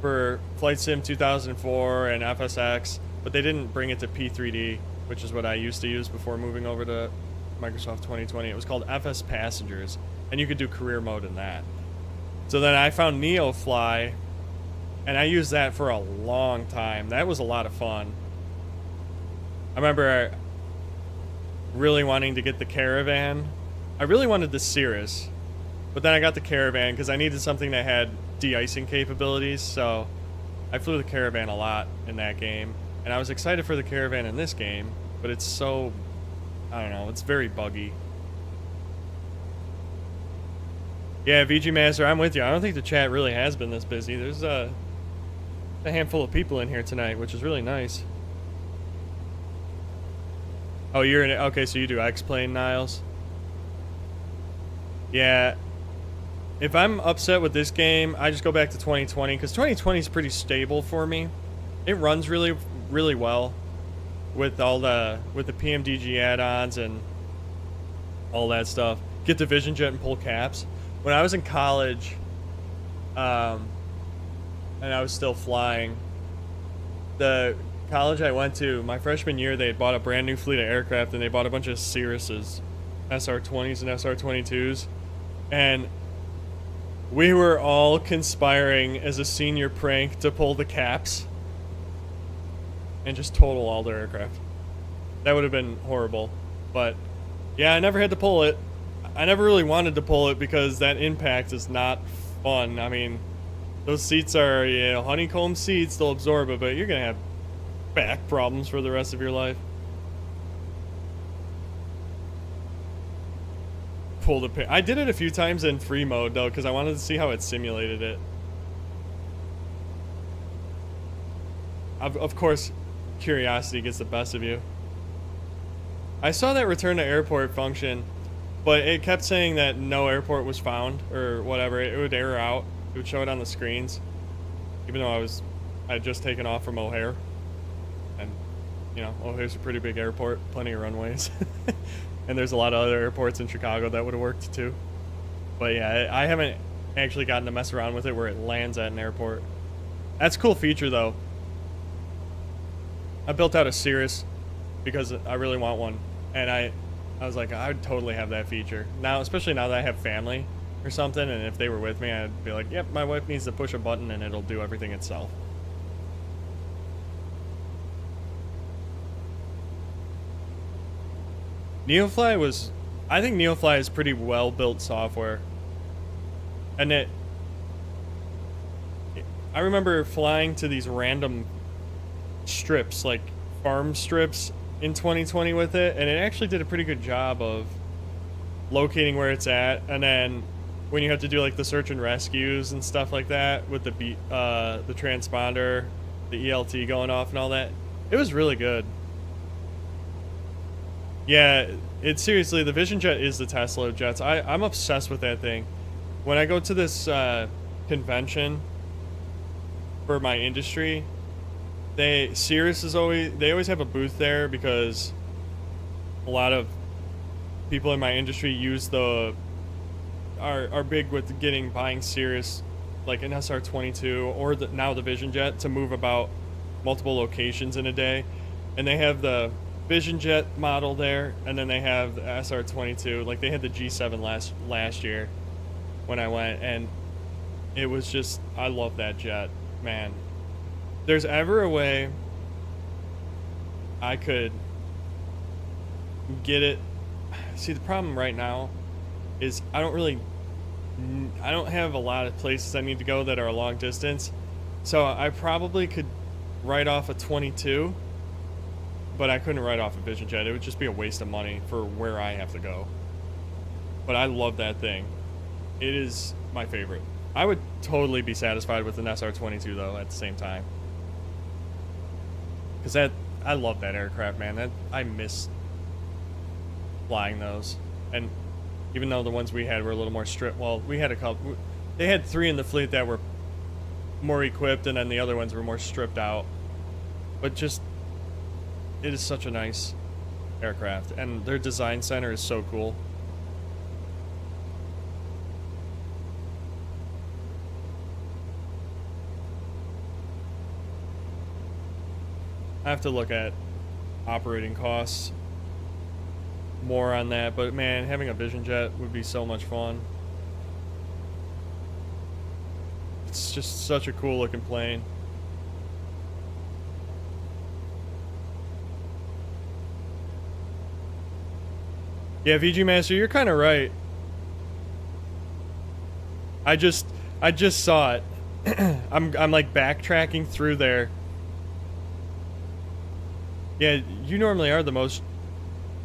for Flight Sim 2004 and FSX, but they didn't bring it to P3D, which is what I used to use before moving over to Microsoft 2020. It was called FS Passengers, and you could do career mode in that. So then I found Neofly, and I used that for a long time. That was a lot of fun. I remember really wanting to get the Caravan. I really wanted the Cirrus, but then I got the Caravan because I needed something that had de-icing capabilities, so I flew the Caravan a lot in that game. And I was excited for the Caravan in this game, but it's so, I don't know, it's very buggy. Yeah, VG Master, I'm with you. I don't think the chat really has been this busy. There's a handful of people in here tonight, which is really nice. Oh, you're in it. Okay, so you do X-Plane, Niles. Yeah. If I'm upset with this game, I just go back to 2020, because 2020 is pretty stable for me. It runs really, really well with all the PMDG add-ons and all that stuff. Get the Vision Jet and pull caps. When I was in college, and I was still flying, the college I went to, my freshman year, they had bought a brand new fleet of aircraft, and they bought a bunch of Cirruses, SR-20s and SR-22s, and we were all conspiring as a senior prank to pull the caps and just total all their aircraft. That would have been horrible, but yeah, I never had to pull it. I never really wanted to pull it because that impact is not fun. I mean, those seats are, you know, honeycomb seats, they'll absorb it, but you're gonna have back problems for the rest of your life. Pull the pin. I did it a few times in free mode though, because I wanted to see how it simulated it. Of course, curiosity gets the best of you. I saw that return to airport function, but it kept saying that no airport was found or whatever. It would error out. It would show it on the screens, even though I had just taken off from O'Hare, and you know, O'Hare's a pretty big airport, plenty of runways. And there's a lot of other airports in Chicago that would have worked too. But yeah, I haven't actually gotten to mess around with it where it lands at an airport. That's a cool feature though. I built out a Cirrus because I really want one. And I was like, I would totally have that feature. Now, especially now that I have family or something, and if they were with me, I'd be like, yep, my wife needs to push a button and it'll do everything itself. Neofly was, I think Neofly is pretty well built software. And I remember flying to these random strips, like farm strips in 2020 with it, and it actually did a pretty good job of locating where it's at. And then when you have to do like the search and rescues and stuff like that with the transponder, the ELT going off and all that, it was really good. Yeah, it's seriously, the Vision Jet is the Tesla of jets. I'm obsessed with that thing. When I go to this convention for my industry, Cirrus is they always have a booth there because a lot of people in my industry use are big with buying Cirrus, like an SR-22 or now the Vision Jet, to move about multiple locations in a day. And they have the Vision Jet model there, and then they have the SR-22. Like, they had the G7 last year when I went, and it was just, I love that jet, man. If there's ever a way I could get it. See, the problem right now is I don't have a lot of places I need to go that are a long distance. So I probably could write off a 22, but I couldn't write off a Vision Jet. It would just be a waste of money for where I have to go. But I love that thing. It is my favorite. I would totally be satisfied with an SR-22 though at the same time. Because I love that aircraft, man. I miss flying those. And even though the ones we had were a little more stripped, well, we had a couple. They had 3 in the fleet that were more equipped, and then the other ones were more stripped out. But just, it is such a nice aircraft, and their design center is so cool. I have to look at operating costs more on that, but man, having a Vision Jet would be so much fun. It's just such a cool looking plane. Yeah, VG Master, you're kind of right. I just saw it. I'm like backtracking through there. Yeah, you normally are the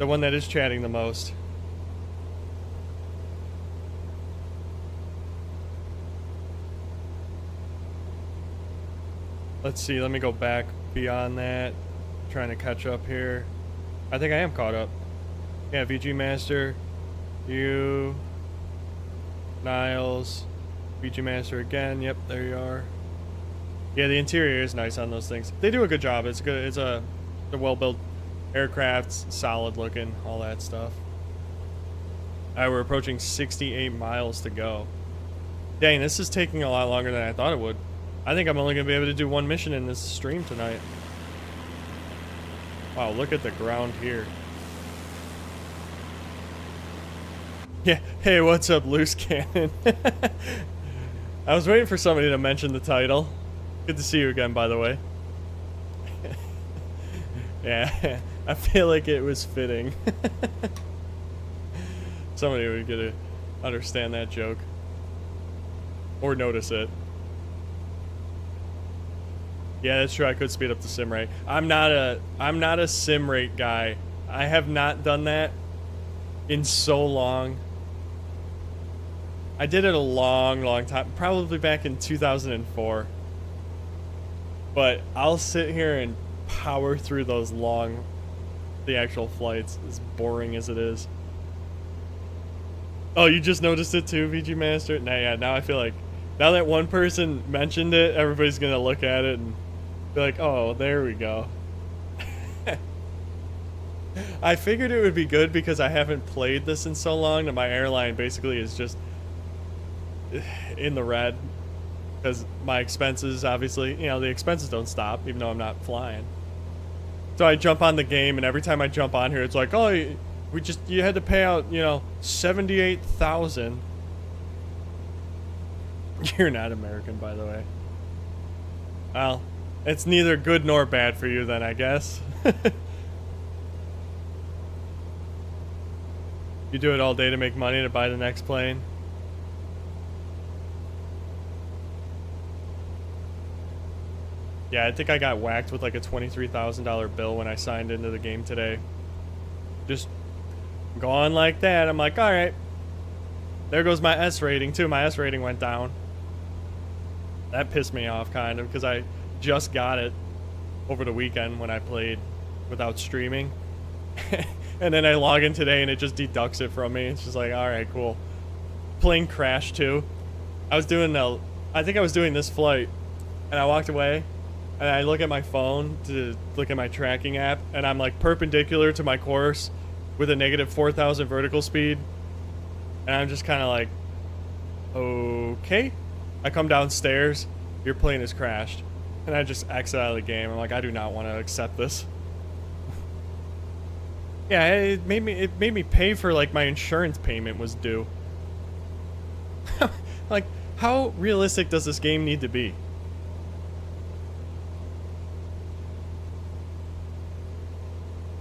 one that is chatting the most. Let's see, let me go back beyond that. Trying to catch up here. I think I am caught up. Yeah, VG Master, you, Niles, VG Master again. Yep, there you are. Yeah, the interior is nice on those things. They do a good job. It's good. It's a well-built aircraft, solid looking, all that stuff. We're approaching 68 miles to go. Dang, this is taking a lot longer than I thought it would. I think I'm only going to be able to do one mission in this stream tonight. Wow, look at the ground here. Yeah, hey, what's up, Loose Cannon? I was waiting for somebody to mention the title. Good to see you again, by the way. Yeah, I feel like it was fitting. Somebody would get to understand that joke. Or notice it. Yeah, that's true. I could speed up the sim rate. I'm not a sim rate guy. I have not done that in so long. I did it a long time, probably back in 2004. But I'll sit here and power through those the actual flights, as boring as it is. Oh, you just noticed it too, VG Master? Nah, yeah, now I feel like, now that one person mentioned it, everybody's gonna look at it and be like, oh, there we go. I figured it would be good because I haven't played this in so long that my airline basically is just in the red. Because my expenses, obviously, you know, the expenses don't stop, even though I'm not flying. So I jump on the game, and every time I jump on here, it's like, oh, you had to pay out, you know, $78,000. You're not American, by the way. Well, it's neither good nor bad for you then, I guess. You do it all day to make money to buy the next plane. Yeah, I think I got whacked with like a $23,000 bill when I signed into the game today. Just going like that. I'm like, all right. There goes my S rating too. My S rating went down. That pissed me off kind of because I just got it over the weekend when I played without streaming. And then I log in today and it just deducts it from me. It's just like, all right, cool. Plane crashed too. I think I was doing this flight and I walked away. and I look at my phone to look at my tracking app, and I'm like perpendicular to my course with a negative 4,000 vertical speed, and I'm just kind of like, okay. I come downstairs, your plane has crashed, and I just exit out of the game. I'm like, I do not want to accept this. Yeah, it made me pay for like my insurance payment was due. Like, how realistic does this game need to be?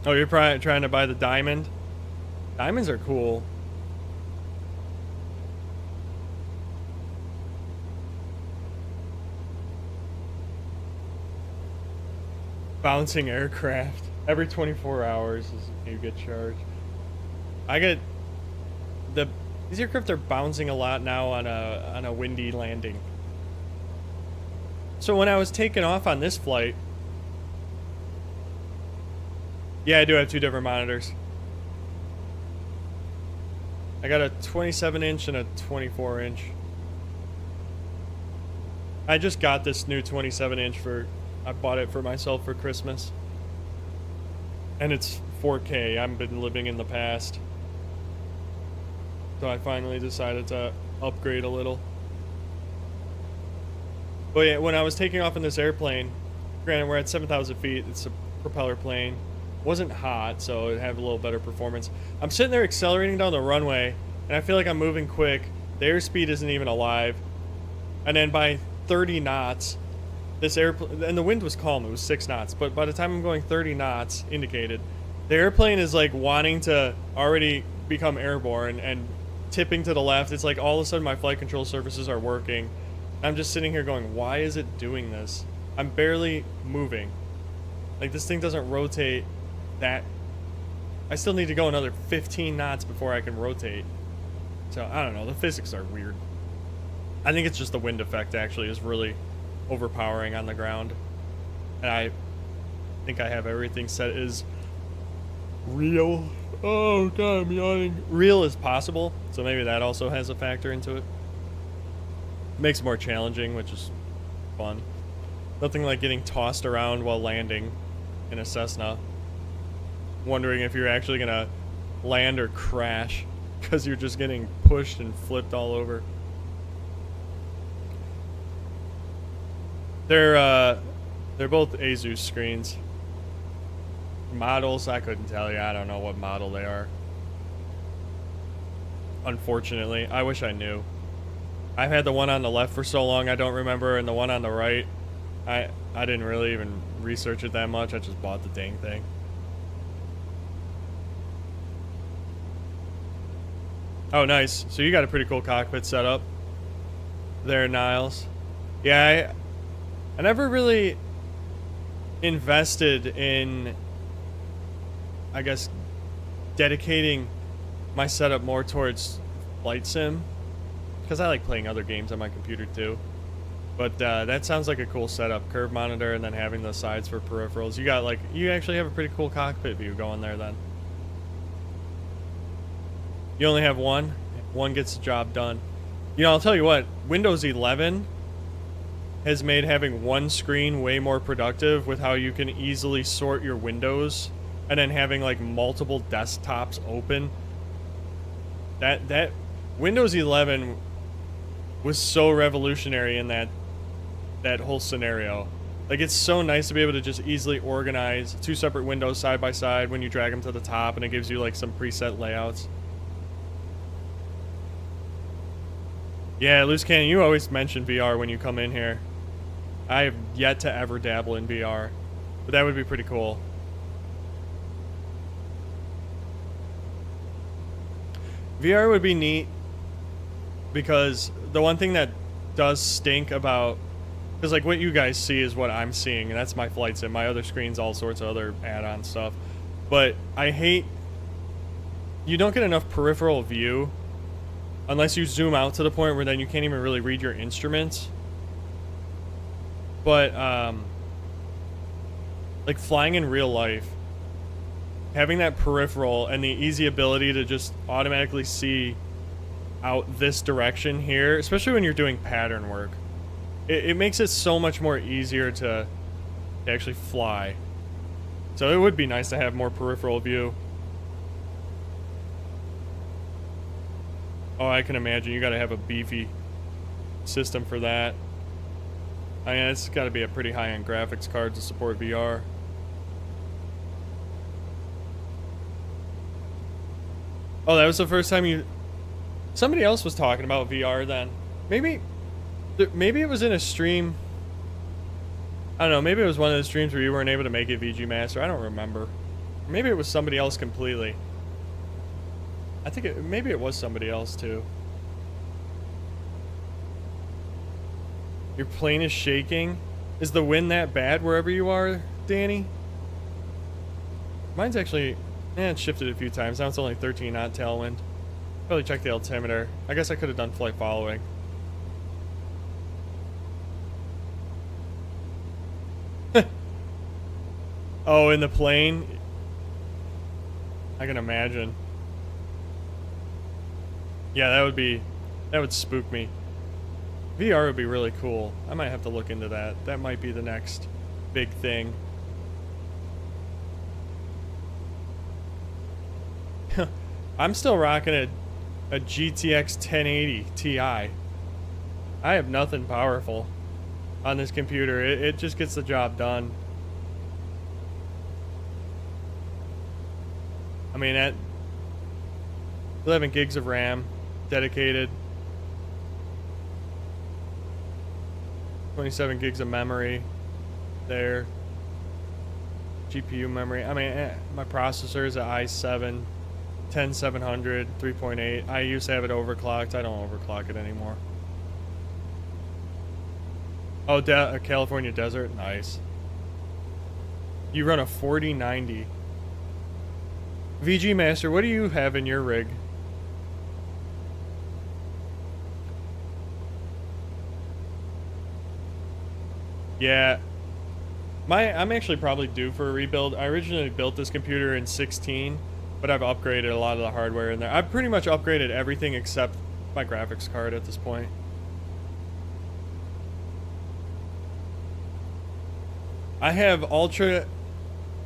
Oh, you're probably trying to buy the diamond? Diamonds are cool. Bouncing aircraft. Every 24 hours is you get charged. These aircraft are bouncing a lot now on a windy landing. So when I was taking off on this flight, yeah, I do have 2 different monitors. I got a 27-inch and a 24-inch. I just got this new 27-inch I bought it for myself for Christmas. And it's 4K. I've been living in the past. So I finally decided to upgrade a little. But yeah, when I was taking off in this airplane, granted we're at 7,000 feet, it's a propeller plane. Wasn't hot, so it had a little better performance. I'm sitting there accelerating down the runway, and I feel like I'm moving quick. The airspeed isn't even alive. And then by 30 knots, this airplane, and the wind was calm, it was 6 knots, but by the time I'm going 30 knots, indicated, the airplane is like wanting to already become airborne and tipping to the left. It's like all of a sudden my flight control surfaces are working. I'm just sitting here going, why is it doing this? I'm barely moving. Like, this thing doesn't rotate that. I still need to go another 15 knots before I can rotate. So, I don't know, the physics are weird. I think it's just the wind effect actually is really overpowering on the ground. And I think I have everything set as real. Oh god, I'm yawning. Real as possible, so maybe that also has a factor into it. Makes it more challenging, which is fun. Nothing like getting tossed around while landing in a Cessna. Wondering if you're actually gonna land or crash because you're just getting pushed and flipped all over. They're both Asus screens. Models, I couldn't tell you. I don't know what model they are. Unfortunately, I wish I knew. I've had the one on the left for so long I don't remember, and the one on the right, I didn't really even research it that much. I just bought the dang thing. Oh, nice. So you got a pretty cool cockpit setup there, Niles. Yeah, I never really invested in, I guess, dedicating my setup more towards flight sim, because I like playing other games on my computer too. But that sounds like a cool setup. Curve monitor and then having the sides for peripherals. You actually have a pretty cool cockpit view going there then. You only have one. One gets the job done. You know, I'll tell you what, Windows 11 has made having one screen way more productive with how you can easily sort your windows and then having like multiple desktops open. That Windows 11 was so revolutionary in that whole scenario. Like, it's so nice to be able to just easily organize 2 separate windows side by side when you drag them to the top, and it gives you like some preset layouts. Yeah, Loose Cannon, you always mention VR when you come in here. I have yet to ever dabble in VR, but that would be pretty cool. VR would be neat because the one thing that does stink about, because like what you guys see is what I'm seeing, and that's my flight sim. My other screen's all sorts of other add-on stuff. But I hate, you don't get enough peripheral view unless you zoom out to the point where then you can't even really read your instruments. But like flying in real life, having that peripheral and the easy ability to just automatically see out this direction here, especially when you're doing pattern work, it makes it so much more easier to to actually fly. So it would be nice to have more peripheral view. Oh, I can imagine you got to have a beefy system for that. I mean, it's got to be a pretty high-end graphics card to support VR. Oh, that was the first time you... Somebody else was talking about VR then. Maybe it was in a stream. I don't know, maybe it was one of the streams where you weren't able to make it, VG Master. I don't remember. Maybe it was somebody else completely. I think maybe it was somebody else too. Your plane is shaking? Is the wind that bad wherever you are, Danny? Mine's actually, it's shifted a few times. Now it's only 13 knot tailwind. Probably check the altimeter. I guess I could have done flight following. Oh, in the plane? I can imagine. Yeah, that would spook me. VR would be really cool. I might have to look into that. That might be the next big thing. I'm still rocking a GTX 1080 Ti. I have nothing powerful on this computer. It just gets the job done. I mean, at 11 gigs of RAM, dedicated. 27 gigs of memory there. GPU memory. I mean, my processor is an i7 10700 3.8. I used to have it overclocked. I don't overclock it anymore. Oh, a California Desert. Nice. You run a 4090. VG Master, what do you have in your rig? Yeah. I'm actually probably due for a rebuild. I originally built this computer in 16, but I've upgraded a lot of the hardware in there. I've pretty much upgraded everything except my graphics card at this point. I have Ultra.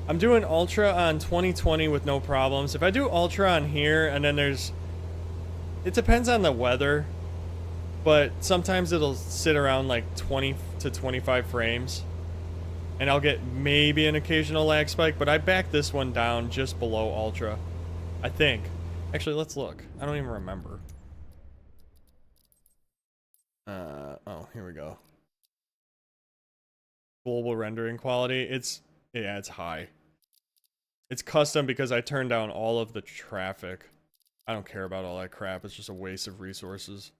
I'm doing Ultra on 2020 with no problems. If I do Ultra on here and then it depends on the weather, but sometimes it'll sit around like 20 to 25 frames and I'll get maybe an occasional lag spike, but I backed this one down just below Ultra, I think. Actually, let's look. I don't even remember. Oh, here we go. Global rendering quality. It's high. It's custom because I turned down all of the traffic. I don't care about all that crap. It's just a waste of resources.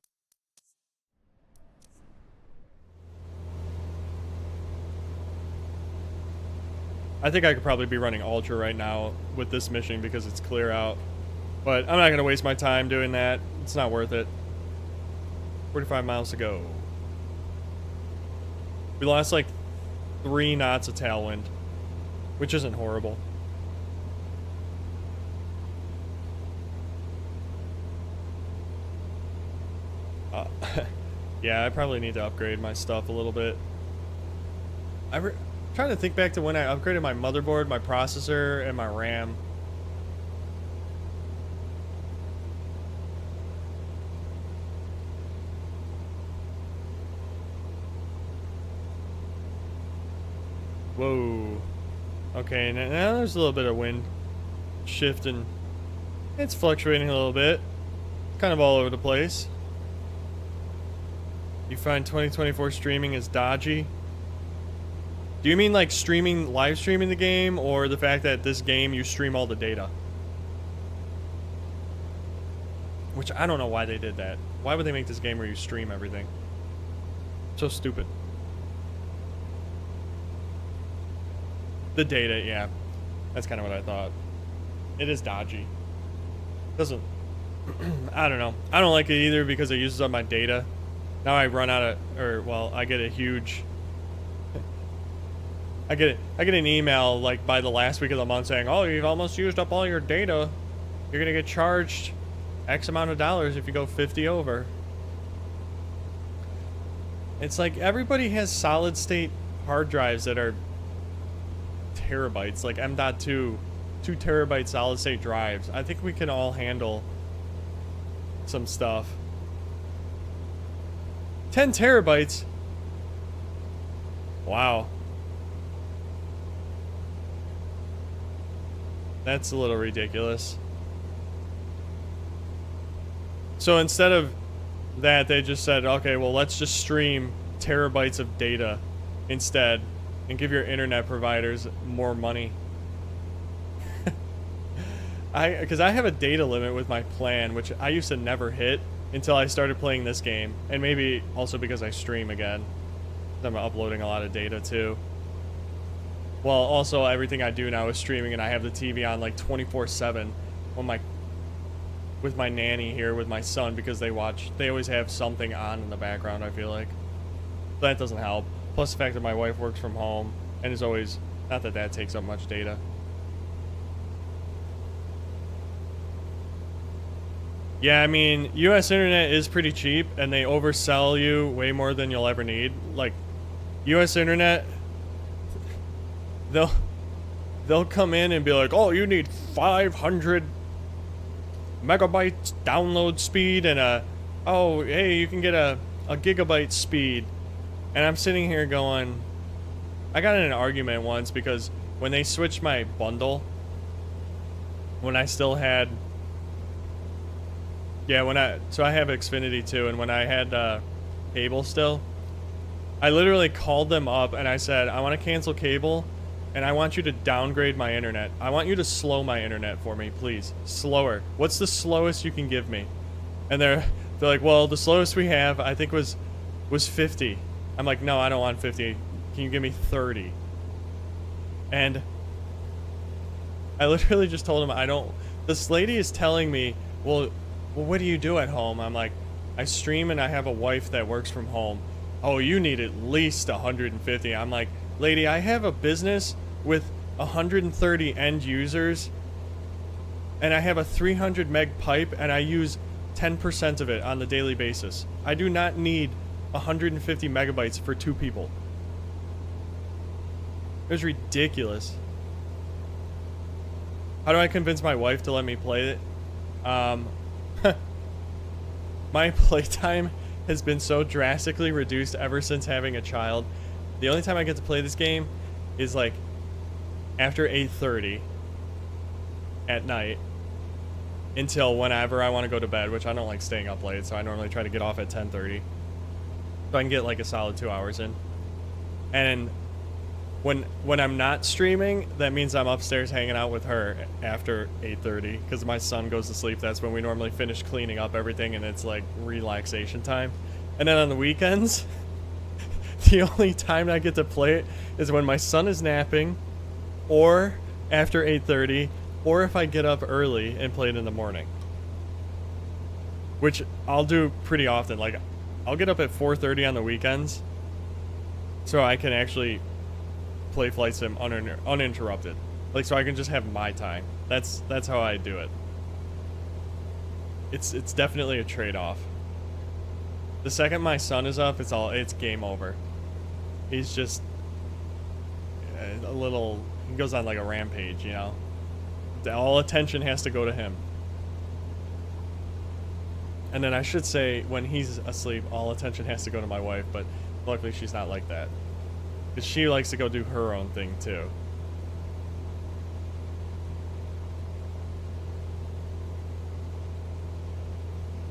I think I could probably be running Ultra right now with this mission because it's clear out. But I'm not going to waste my time doing that. It's not worth it. 45 miles to go. We lost like 3 knots of tailwind, which isn't horrible. Yeah, I probably need to upgrade my stuff a little bit. I'm trying to think back to when I upgraded my motherboard, my processor, and my RAM. Whoa. Okay, now there's a little bit of wind shift and it's fluctuating a little bit. Kind of all over the place. You find 2024 streaming is dodgy? Do you mean like live streaming the game, or the fact that this game you stream all the data? Which I don't know why they did that. Why would they make this game where you stream everything? So stupid. The data, yeah. That's kind of what I thought. It is dodgy. Doesn't... I don't know. I don't like it either because it uses up my data. Now I run out of... I get a huge... I get an email like by the last week of the month saying, oh, you've almost used up all your data. You're going to get charged X amount of dollars if you go 50 over. It's like everybody has solid state hard drives that are terabytes, like M.2, 2 terabyte solid state drives. I think we can all handle some stuff. 10 terabytes? Wow. That's a little ridiculous. So instead of that, they just said, okay, well, let's just stream terabytes of data instead and give your internet providers more money. Because I have a data limit with my plan, which I used to never hit until I started playing this game. And maybe also because I stream again. I'm uploading a lot of data too. Well, also everything I do now is streaming, and I have the TV on like 24/7 on with my nanny here with my son, because they always have something on in the background, I feel like. That doesn't help. Plus the fact that my wife works from home and is always, not that that takes up much data. Yeah, I mean, US internet is pretty cheap, and they oversell you way more than you'll ever need. Like, US internet, they'll come in and be like, oh, you need 500 megabytes download speed and oh, hey, you can get a gigabyte speed. And I'm sitting here going, I got in an argument once because when they switched my bundle, when I still had, so I have Xfinity too, and when I had cable still, I literally called them up and I said, I want to cancel cable, and I want you to downgrade my internet. I want you to slow my internet for me, please. Slower. What's the slowest you can give me? And they're like, well, the slowest we have, I think was 50. I'm like, no, I don't want 50. Can you give me 30? And I literally just told him, this lady is telling me, well, what do you do at home? I'm like, I stream and I have a wife that works from home. Oh, you need at least 150. I'm like, lady, I have a business with 130 end users, and I have a 300 meg pipe, and I use 10% of it on the daily basis. I do not need 150 megabytes for 2 people. It was ridiculous. How do I convince my wife to let me play it? My playtime has been so drastically reduced ever since having a child. The only time I get to play this game is like after 8:30 at night until whenever I want to go to bed, which I don't like staying up late, so I normally try to get off at 10:30 so I can get like a solid 2 hours in. And when I'm not streaming, that means I'm upstairs hanging out with her after 8:30 because my son goes to sleep. That's when we normally finish cleaning up everything, and it's like relaxation time. And then on the weekends, the only time I get to play it is when my son is napping, or after 8:30, or if I get up early and play it in the morning. Which I'll do pretty often. Like, I'll get up at 4:30 on the weekends so I can actually play Flight Sim uninterrupted. Like, so I can just have my time. That's how I do it. It's definitely a trade-off. The second my son is up, it's game over. He's just he goes on like a rampage, you know? All attention has to go to him. And then I should say, when he's asleep, all attention has to go to my wife, but luckily she's not like that. Because she likes to go do her own thing too.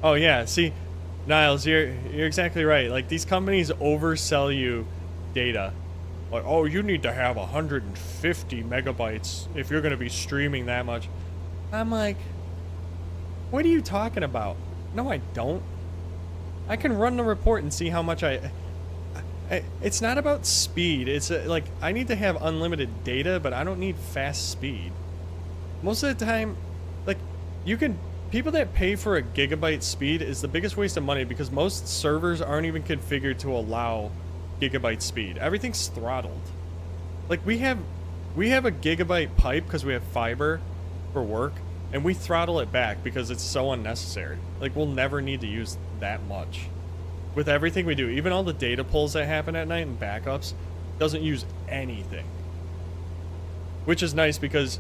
Oh yeah, see, Niles, you're exactly right. Like, these companies oversell you data. Like, oh, you need to have 150 megabytes if you're going to be streaming that much. I'm like, what are you talking about? No, I don't. I can run the report and see how much it's not about speed. It's like, I need to have unlimited data, but I don't need fast speed. Most of the time, like, people that pay for a gigabyte speed is the biggest waste of money, because most servers aren't even configured to allow gigabyte speed. Everything's throttled. Like, we have a gigabyte pipe because we have fiber for work, and we throttle it back because it's so unnecessary. Like, we'll never need to use that much. With everything we do, even all the data pulls that happen at night and backups, doesn't use anything. which is nice because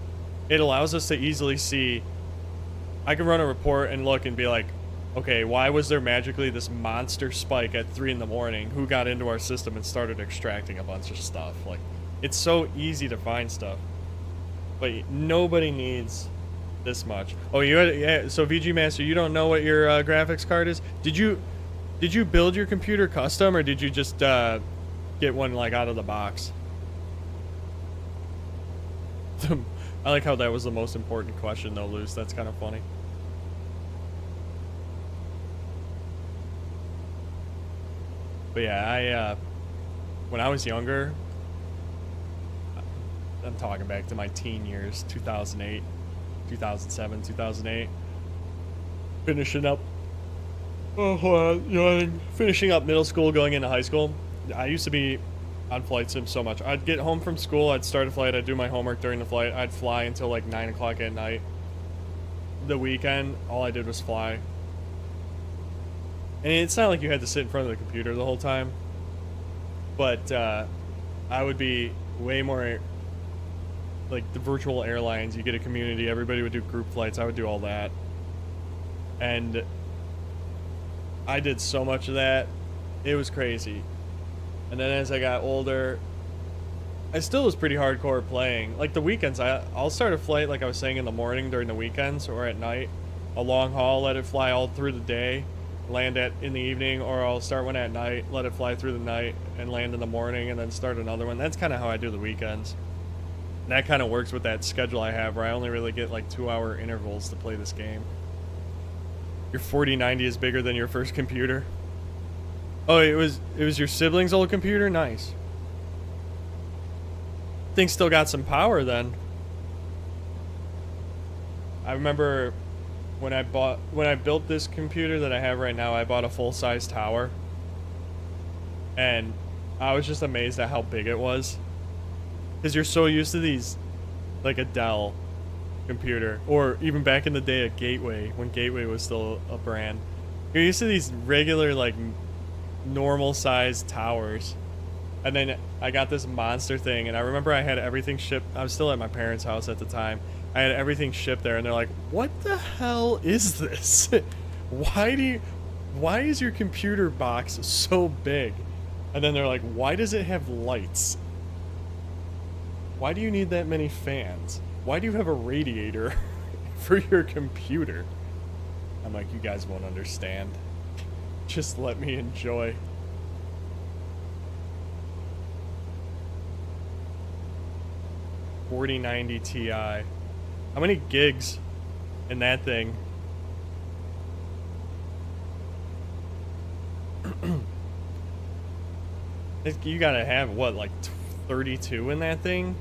it allows us to easily see. I can run a report and look and be like, okay, why was there magically this monster spike at 3 in the morning? Who got into our system and started extracting a bunch of stuff? Like, it's so easy to find stuff, but nobody needs this much. Oh, yeah. So VG Master, you don't know what your graphics card is? Did you build your computer custom, or did you just get one like out of the box? I like how that was the most important question though, Luce. That's kind of funny. But yeah, when I was younger, I'm talking back to my teen years, 2008, 2007, 2008, finishing up, finishing up middle school, going into high school. I used to be on flight sim so much. I'd get home from school, I'd start a flight, I'd do my homework during the flight, I'd fly until like 9 o'clock at night. The weekend, all I did was fly. And it's not like you had to sit in front of the computer the whole time, but I would be way more like the virtual airlines. You get a community, everybody would do group flights, I would do all that. And I did so much of that, it was crazy. And then as I got older, I still was pretty hardcore playing. Like the weekends, I'll start a flight, like I was saying, in the morning during the weekends, or at night. A long haul, let it fly all through the day, land in the evening, or I'll start one at night, let it fly through the night, and land in the morning, and then start another one. That's kind of how I do the weekends. And that kind of works with that schedule I have, where I only really get like 2-hour intervals to play this game. Your 4090 is bigger than your first computer. Oh, it was your sibling's old computer? Nice. Thing still got some power then. I remember when I built this computer that I have right now, I bought a full-size tower. And I was just amazed at how big it was. Because you're so used to these, like a Dell computer, or even back in the day a Gateway, when Gateway was still a brand. You're used to these regular, like, normal sized towers, and then I got this monster thing, and I remember I had everything shipped. I was still at my parents' house at the time. I had everything shipped there, and they're like, what the hell is this? Why is your computer box so big? And then they're like, why does it have lights? Why do you need that many fans? Why do you have a radiator for your computer? I'm like, you guys won't understand. Just let me enjoy. $4090 Ti. How many gigs in that thing? You gotta have what, like 32 in that thing?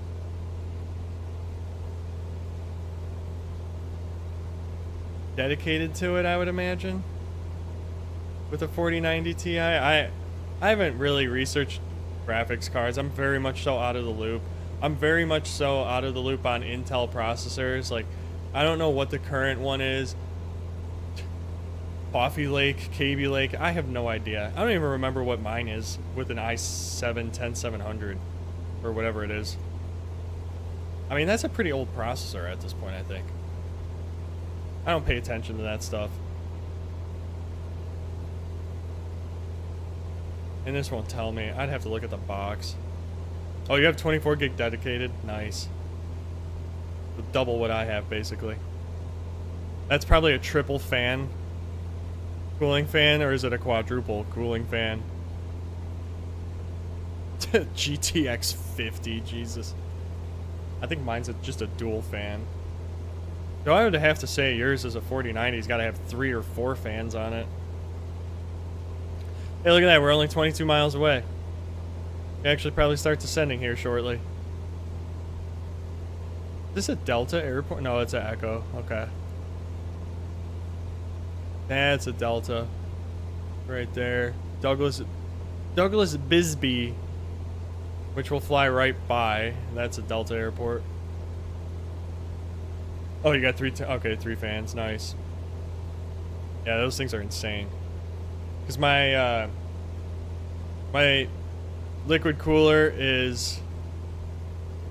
Dedicated to it, I would imagine. With a 4090 Ti, I haven't really researched graphics cards. I'm very much so out of the loop. I'm very much so out of the loop on Intel processors. Like, I don't know what the current one is. Coffee Lake, KB Lake, I have no idea. I don't even remember what mine is with an i7-10700 or whatever it is. I mean, that's a pretty old processor at this point, I think. I don't pay attention to that stuff. And this won't tell me. I'd have to look at the box. Oh, you have 24 gig dedicated? Nice. Double what I have, basically. That's probably a triple fan. Cooling fan, or is it a quadruple cooling fan? GTX 50, Jesus. I think mine's just a dual fan. So I would have to say yours is a 4090's got to have 3 or 4 fans on it. Hey, look at that. We're only 22 miles away. We actually probably start descending here shortly. Is this a Delta airport? No, it's an Echo. Okay. That's a Delta. Right there. Douglas Bisbee, which will fly right by. That's a Delta airport. Oh, you got 3 fans. Nice. Yeah, those things are insane. Because my my liquid cooler is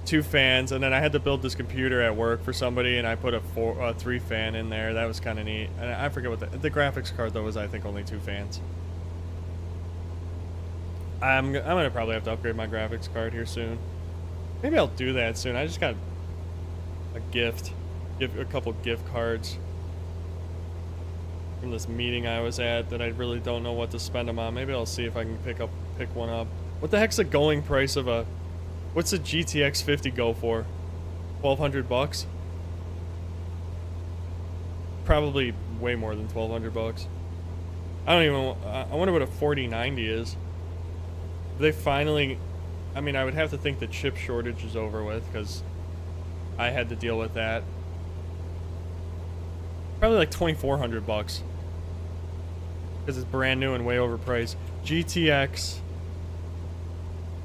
2 fans, and then I had to build this computer at work for somebody, and I put a 3 fan in there. That was kind of neat. And I forget what the graphics card though was. I think only 2 fans. I'm gonna probably have to upgrade my graphics card here soon. Maybe I'll do that soon. I just got a gift, a couple gift cards from this meeting I was at that I really don't know what to spend them on. Maybe I'll see if I can pick one up. What the heck's the going price of a? What's a GTX 50 go for? 1,200 bucks? Probably way more than 1,200 bucks. I don't even. I wonder what a 4090 is. They finally. I mean, I would have to think the chip shortage is over with because I had to deal with that. Probably like 2,400 bucks because it's brand new and way overpriced. GTX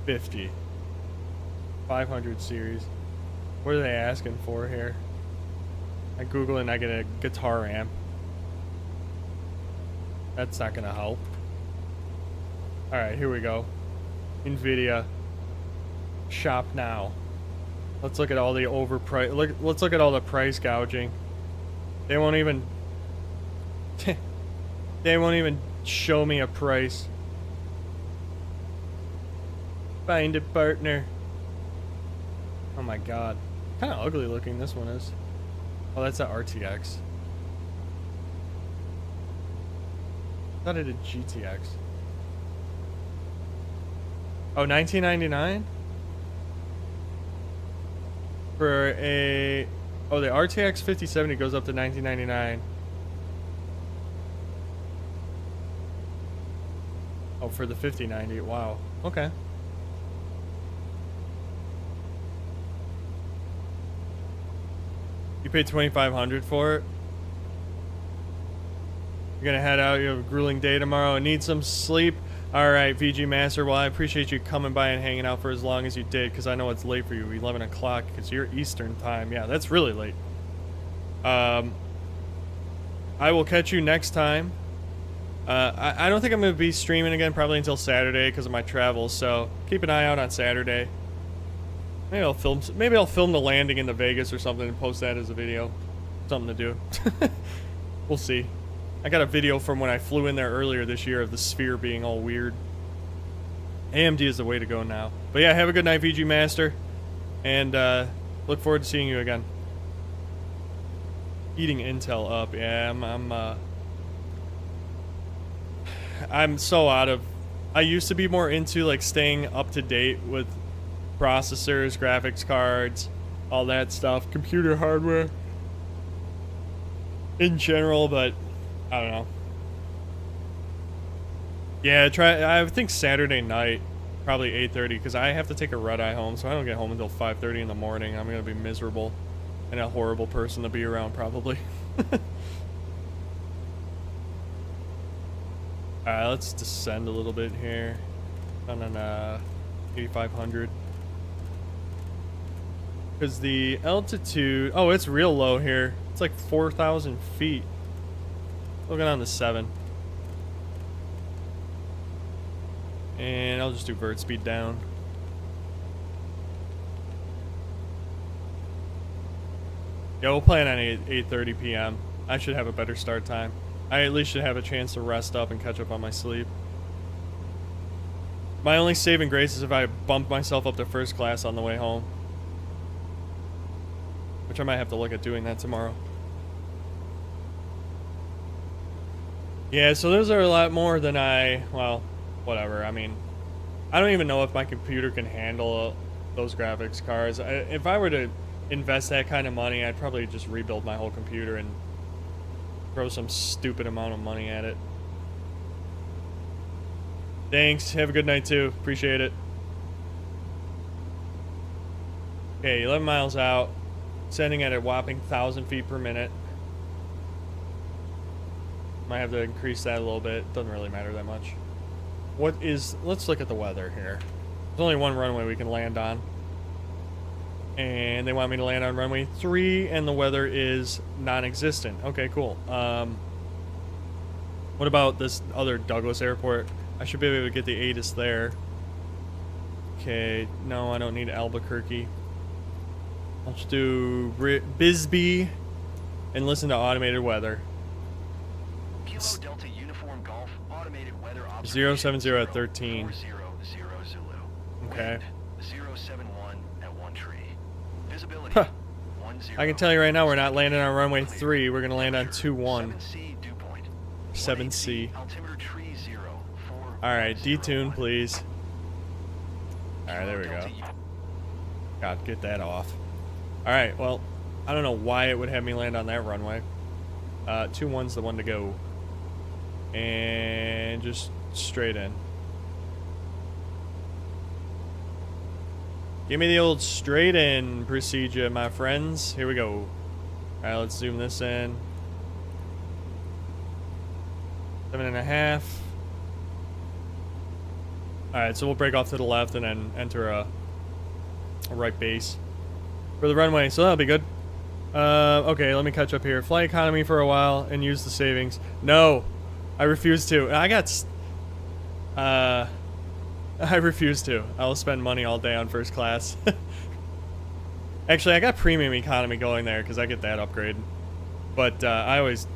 50 500 series. What are they asking for here? I Google and I get a guitar amp. That's not gonna help. Alright, here we go. NVIDIA. Shop now. Let's look at all the overprice. Let's look at all the price gouging. They won't even. They won't even show me a price. Find a partner. Oh my god. Kind of ugly looking this one is. Oh, that's an RTX. Thought it had GTX. Oh, $19.99 for a. Oh, the RTX 5070 goes up to $19.99. Oh, for the 5090. Wow. Okay. You paid $2,500 for it. You're gonna head out. You have a grueling day tomorrow and need some sleep. All right, VG Master. Well, I appreciate you coming by and hanging out for as long as you did, because I know it's late for you, 11 o'clock, because you're Eastern time. Yeah, that's really late. I will catch you next time. I don't think I'm going to be streaming again probably until Saturday because of my travels, so keep an eye out on Saturday. Maybe I'll film the landing into Vegas or something and post that as a video. Something to do. We'll see. I got a video from when I flew in there earlier this year of the sphere being all weird. AMD is the way to go now. But yeah, have a good night, VG Master. And look forward to seeing you again. Eating Intel up. Yeah, I'm so out of. I used to be more into like staying up to date with processors, graphics cards, all that stuff, computer hardware in general, but I don't know. Yeah, I think Saturday night, probably 8:30, because I have to take a red-eye home, so I don't get home until 5:30 in the morning. I'm gonna be miserable and a horrible person to be around, probably. Alright, let's descend a little bit here. On an 8,500. Because the altitude... Oh, it's real low here. It's like 4,000 feet. Looking on the 7. And I'll just do vert speed down. Yeah, we'll plan on 8:30 p.m. I should have a better start time. I at least should have a chance to rest up and catch up on my sleep. My only saving grace is if I bump myself up to first class on the way home. Which I might have to look at doing that tomorrow. Yeah, so those are a lot more than well, whatever. I mean, I don't even know if my computer can handle those graphics cards. If I were to invest that kind of money, I'd probably just rebuild my whole computer and throw some stupid amount of money at it. Thanks. Have a good night too. Appreciate it. Okay, 11 miles out. Sending at a whopping 1,000 feet per minute. Might have to increase that a little bit. Doesn't really matter that much. Let's look at the weather here. There's only one runway we can land on. And they want me to land on runway 3, and the weather is non-existent. Okay, cool. What about this other Douglas airport? I should be able to get the ATIS there. Okay, no, I don't need Albuquerque. I'll just do Bisbee and listen to automated weather. Kilo Delta Uniform Golf, automated weather 070 at 13. 400 Zulu. Okay. Wind 071 at 1 tree. Visibility Huh. 10. I can tell you right now, we're not landing on runway 3. We're going to land on 21. 7C dew point. 7C. Altimeter tree 0. Alright, detune, please. Alright, there we go. God, get that off. Alright, well, I don't know why it would have me land on that runway. 21's the one to go. And just straight in. Give me the old straight in procedure, my friends. Here we go. Alright, let's zoom this in. 7.5. Alright, so we'll break off to the left and then enter a right base for the runway, so that'll be good. Okay, let me catch up here. Fly economy for a while and use the savings. No, I refuse to. I refuse to. I will spend money all day on first class. Actually, I got premium economy going there because I get that upgrade. But I always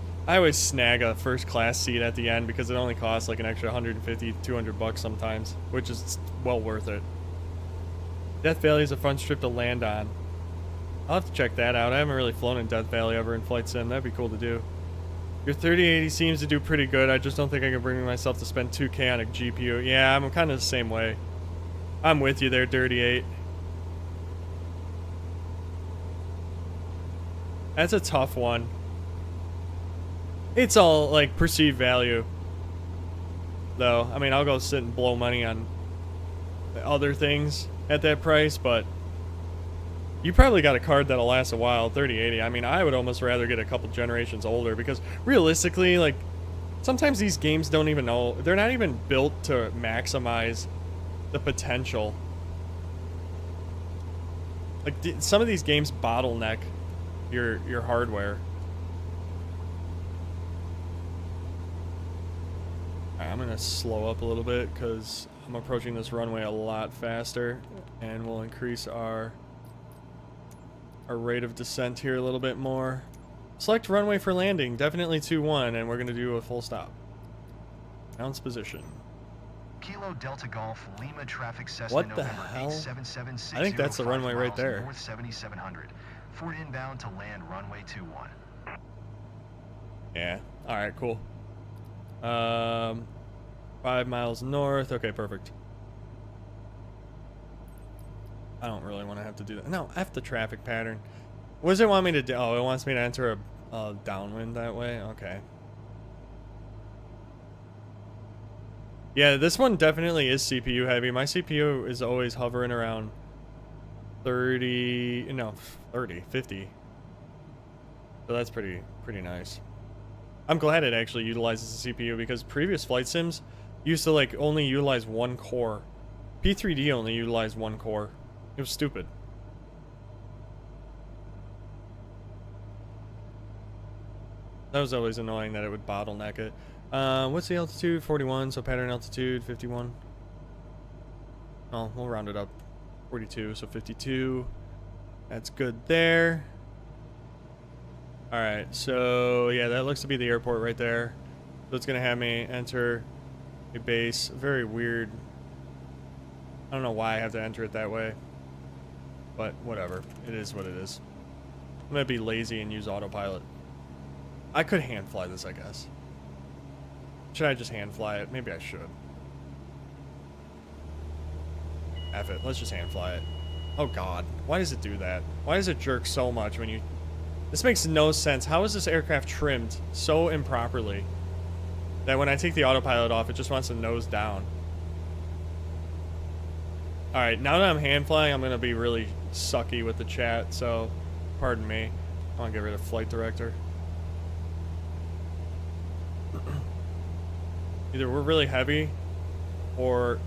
snag a first class seat at the end because it only costs like an extra 150, 200 bucks sometimes, which is well worth it. Death Valley is a fun strip to land on. I'll have to check that out. I haven't really flown in Death Valley ever in Flight Sim. That'd be cool to do. Your 3080 seems to do pretty good. I just don't think I can bring myself to spend 2K on a GPU. Yeah, I'm kind of the same way. I'm with you there, Dirty 8. That's a tough one. It's all, like, perceived value. Though, I mean, I'll go sit and blow money on other things at that price, but you probably got a card that'll last a while, 3080. I mean, I would almost rather get a couple generations older because realistically, like, sometimes these games don't even know, they're not even built to maximize the potential. Like, some of these games bottleneck your hardware. Alright, I'm gonna slow up a little bit because I'm approaching this runway a lot faster, and we'll increase our rate of descent here a little bit more. Select runway for landing, definitely 2-1, and we're gonna do a full stop. Announce position. Kilo Delta Golf Lima traffic Cessna What the November hell? 87760 I think that's the runway right there. North 7700. Ford inbound to land runway 21. Yeah. Alright, cool. 5 miles north. Okay, perfect. I don't really want to have to do that. No, F the traffic pattern. What does it want me to do? Oh, it wants me to enter a downwind that way? Okay. Yeah, this one definitely is CPU heavy. My CPU is always hovering around 30, 50. So that's pretty nice. I'm glad it actually utilizes the CPU because previous flight sims used to like only utilize one core. P3D only utilized one core. It was stupid. That was always annoying that it would bottleneck it. What's the altitude? 41, so pattern altitude 51. Oh, we'll round it up. 42, so 52. That's good there. Alright, so yeah, that looks to be the airport right there. So it's gonna have me enter a base. Very weird. I don't know why I have to enter it that way. But whatever. It is what it is. I'm gonna be lazy and use autopilot. I could hand fly this, I guess. Should I just hand fly it? Maybe I should. F it. Let's just hand fly it. Oh god. Why does it do that? Why does it jerk so much when you... This makes no sense. How is this aircraft trimmed so improperly that when I take the autopilot off, it just wants to nose down? Alright, now that I'm hand flying, I'm going to be really sucky with the chat, so pardon me. I want to get rid of flight director. Either we're really heavy, or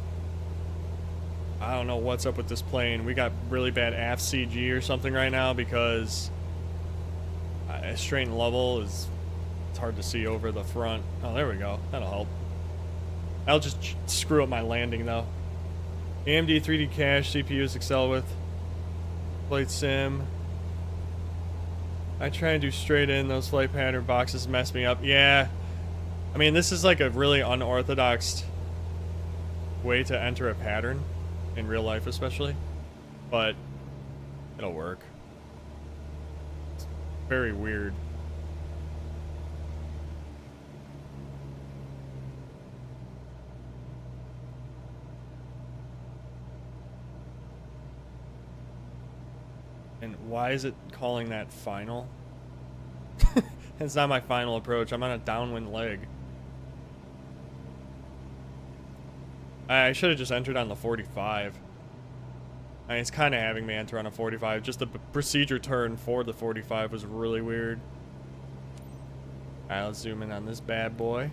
I don't know what's up with this plane. We got really bad aft CG or something right now because straight level is, it's hard to see over the front. Oh, there we go. That'll help. That'll just screw up my landing though. AMD 3D cache CPUs excel with. Flight sim. I try and do straight in. Those flight pattern boxes mess me up. Yeah. I mean, this is like a really unorthodox way to enter a pattern. In real life especially. But it'll work. It's very weird. And why is it calling that final? It's not my final approach. I'm on a downwind leg. I should have just entered on the 45. I mean, it's kind of having me enter on a 45. Just the procedure turn for the 45 was really weird. Alright, let's zoom in on this bad boy.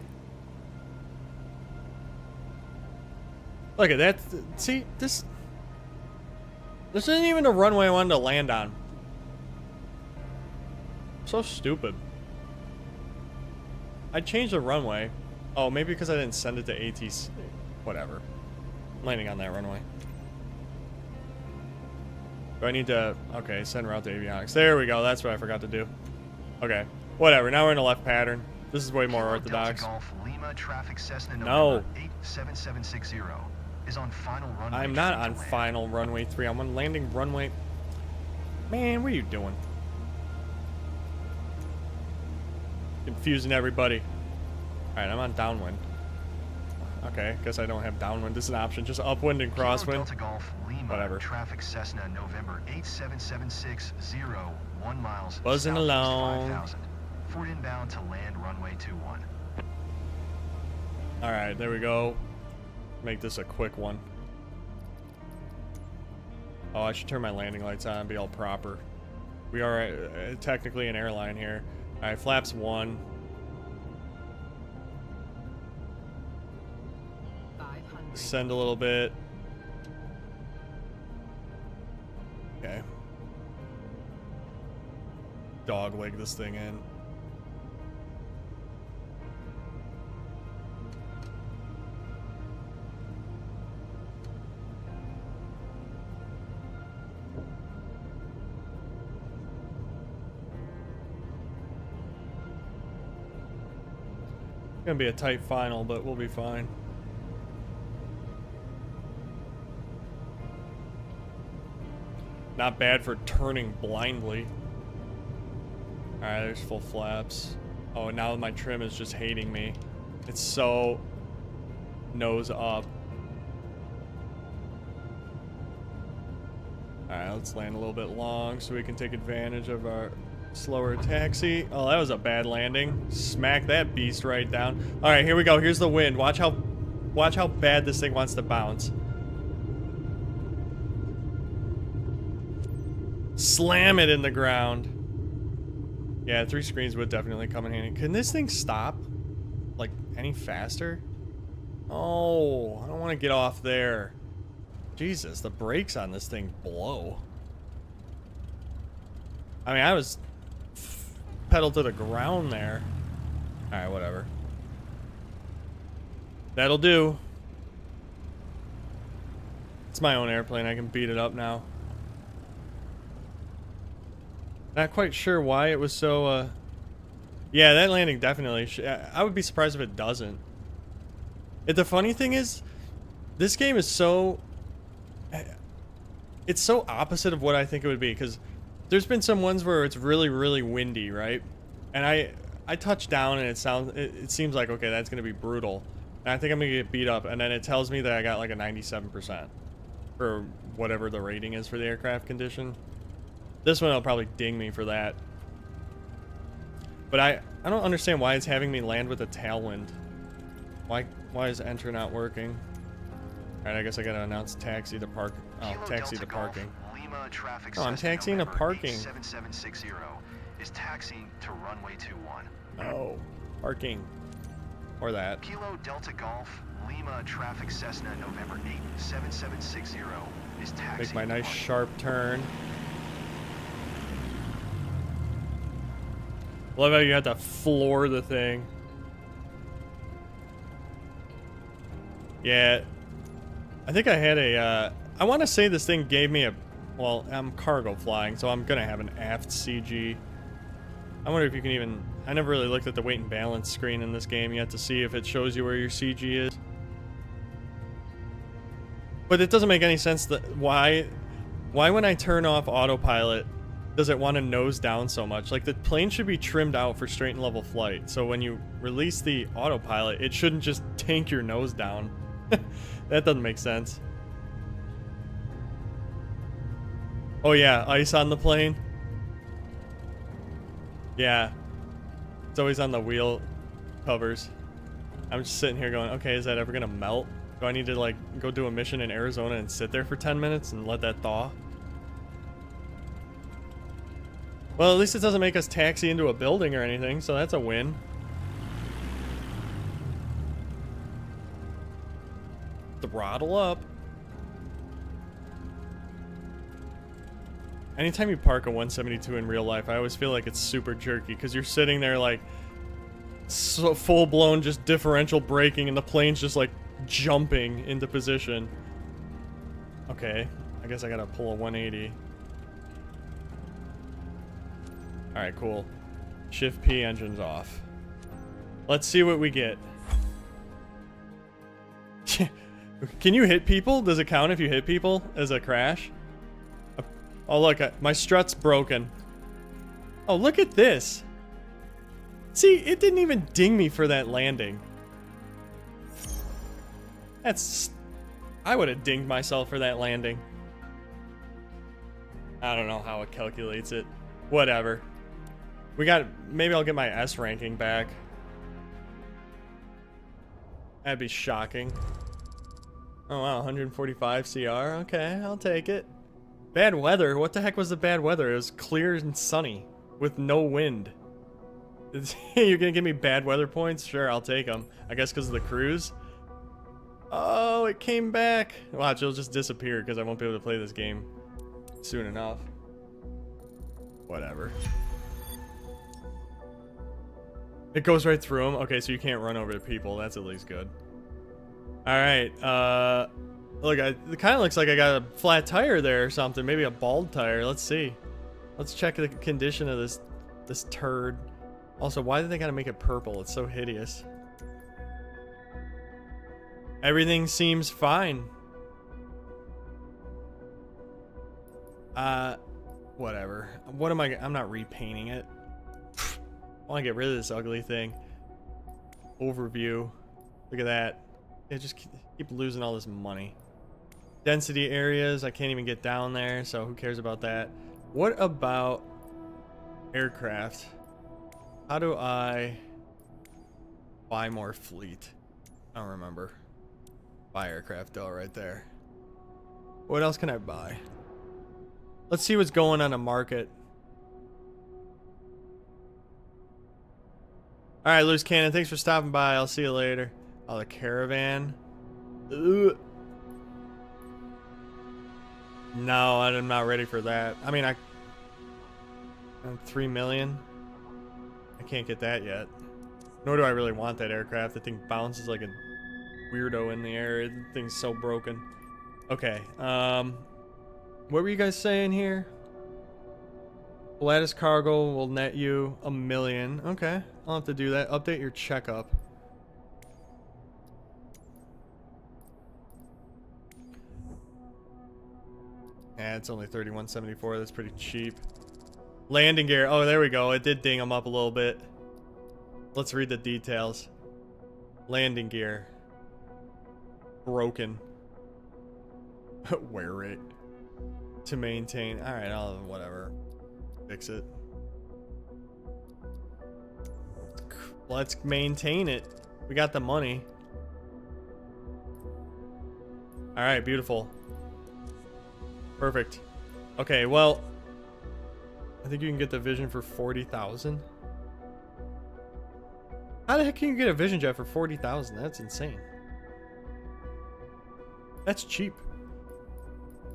Look at that. See, this isn't even the runway I wanted to land on. So stupid. I changed the runway. Oh, maybe because I didn't send it to ATC. Whatever. I'm landing on that runway. Do I need to... Okay, send route to avionics. There we go. That's what I forgot to do. Okay. Whatever. Now we're in a left pattern. This is way more orthodox. Golf Lima traffic Cessna No. 87760 is on final runway. I'm not on final runway 3. I'm on landing runway... Man, what are you doing? Confusing everybody. Alright, I'm on downwind. Okay, guess I don't have downwind. This is an option. Just upwind and crosswind. Delta Golf Lima Whatever. traffic Cessna November 87760, 1 miles. Buzzing southeast along. 5000. Ford inbound to land runway 21. Alright, there we go. Make this a quick one. Oh, I should turn my landing lights on and be all proper. We are technically an airline here. Alright, flaps 1. Send a little bit. Okay. Dog leg this thing in. Gonna be a tight final, but we'll be fine. Not bad for turning blindly. Alright, there's full flaps. Oh, now my trim is just hating me. It's so nose up. Alright, let's land a little bit long so we can take advantage of our slower taxi. Oh, that was a bad landing. Smack that beast right down. Alright, here we go. Here's the wind. Watch how bad this thing wants to bounce. Slam it in the ground. Yeah, 3 screens would definitely come in handy. Can this thing stop? Like, any faster? Oh, I don't want to get off there. Jesus, the brakes on this thing blow. I mean, I was pedal to the ground there. Alright, whatever. That'll do. It's my own airplane. I can beat it up now. Not quite sure why it was so, yeah, that landing definitely... I would be surprised if it doesn't. The funny thing is, this game is so... It's so opposite of what I think it would be, because there's been some ones where it's really, really windy, right? And I touch down and it seems like, okay, that's going to be brutal. And I think I'm going to get beat up, and then it tells me that I got like a 97%. Or whatever the rating is for the aircraft condition. This one will probably ding me for that. But I don't understand why it's having me land with a tailwind. Why is enter not working? Alright, I guess I gotta announce taxi to park. Oh, taxi to parking. Oh, I'm taxiing to parking. 7760 is taxiing to runway 21. Oh, parking. Or that. Kilo Delta Golf Lima traffic Cessna November 87760 is taxiing. Make my nice sharp turn. Love how you have to floor the thing. Yeah. I think I had a, I want to say this thing gave me a, well, I'm cargo flying, so I'm going to have an aft CG. I wonder if you can even... I never really looked at the weight and balance screen in this game yet to see if it shows you where your CG is. But it doesn't make any sense that why when I turn off autopilot does it want to nose down so much? Like, the plane should be trimmed out for straight and level flight. So when you release the autopilot, it shouldn't just tank your nose down. That doesn't make sense. Oh yeah, ice on the plane. Yeah. It's always on the wheel covers. I'm just sitting here going, okay, is that ever gonna melt? Do I need to, like, go do a mission in Arizona and sit there for 10 minutes and let that thaw? Well, at least it doesn't make us taxi into a building or anything, so that's a win. Throttle up. Anytime you park a 172 in real life, I always feel like it's super jerky because you're sitting there like so full-blown just differential braking and the plane's just like jumping into position. Okay, I guess I gotta pull a 180. Alright, cool. Shift P, engines off. Let's see what we get. Can you hit people? Does it count if you hit people as a crash? Oh look, my strut's broken. Oh, look at this. See, it didn't even ding me for that landing. That's... I would have dinged myself for that landing. I don't know how it calculates it. Whatever. We got... Maybe I'll get my S ranking back. That'd be shocking. Oh wow, 145 CR. Okay, I'll take it. Bad weather? What the heck was the bad weather? It was clear and sunny with no wind. You're gonna give me bad weather points? Sure, I'll take them. I guess because of the cruise. Oh, it came back. Watch, it'll just disappear because I won't be able to play this game soon enough. Whatever. It goes right through them. Okay, so you can't run over the people. That's at least good. All right. Look, it kind of looks like I got a flat tire there or something. Maybe a bald tire. Let's see. Let's check the condition of this turd. Also, why did they gotta make it purple? It's so hideous. Everything seems fine. Whatever. What am I'm not repainting it. I want to get rid of this ugly thing. Overview. Look at that. It just keep losing all this money. Density areas. I can't even get down there, so who cares about that? What about aircraft? How do I buy more fleet? I don't remember. Buy aircraft though, right there. What else can I buy? Let's see what's going on the market. Alright, Loose Cannon, thanks for stopping by. I'll see you later. Oh, the caravan. Ugh. No, I'm not ready for that. I mean, I'm 3 million. I can't get that yet. Nor do I really want that aircraft. The thing bounces like a weirdo in the air. The thing's so broken. Okay. What were you guys saying here? Lattice cargo will net you $1 million. Okay, I'll have to do that. Update your checkup. Yeah, it's only $31.74. That's pretty cheap. Landing gear. Oh, there we go. It did ding them up a little bit. Let's read the details. Landing gear. Broken. Wear it. To maintain. Alright, I'll whatever. Fix it. Let's maintain it. We got the money. Alright, beautiful. Perfect. Okay, well, I think you can get the Vision for 40,000. How the heck can you get a Vision Jet for 40,000? That's insane. That's cheap.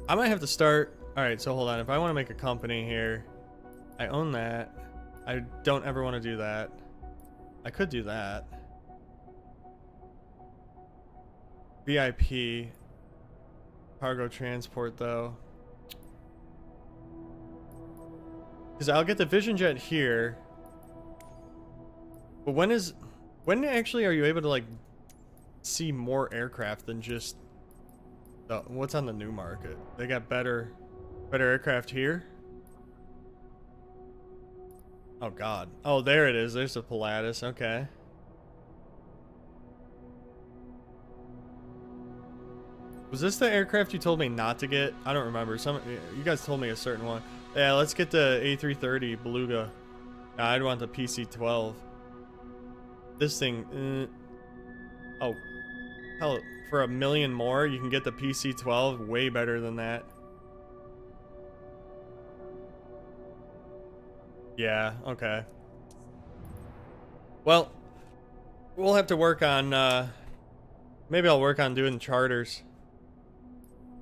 I might have to start. All right, so hold on. If I want to make a company here, I own that. I don't ever want to do that. I could do that. VIP. Cargo transport though. Because I'll get the Vision Jet here. But when actually are you able to like see more aircraft than just what's on the new market? They got better aircraft here. Oh God. Oh, there it is. There's a Pilatus. Okay. Was this the aircraft you told me not to get? I don't remember. You guys told me a certain one. Yeah, let's get the A330 Beluga. Nah, I'd want the PC-12. This thing. Oh, hell! For $1 million more, you can get the PC-12. Way better than that. Yeah. Okay. Well, we'll have to work on. Maybe I'll work on doing charters.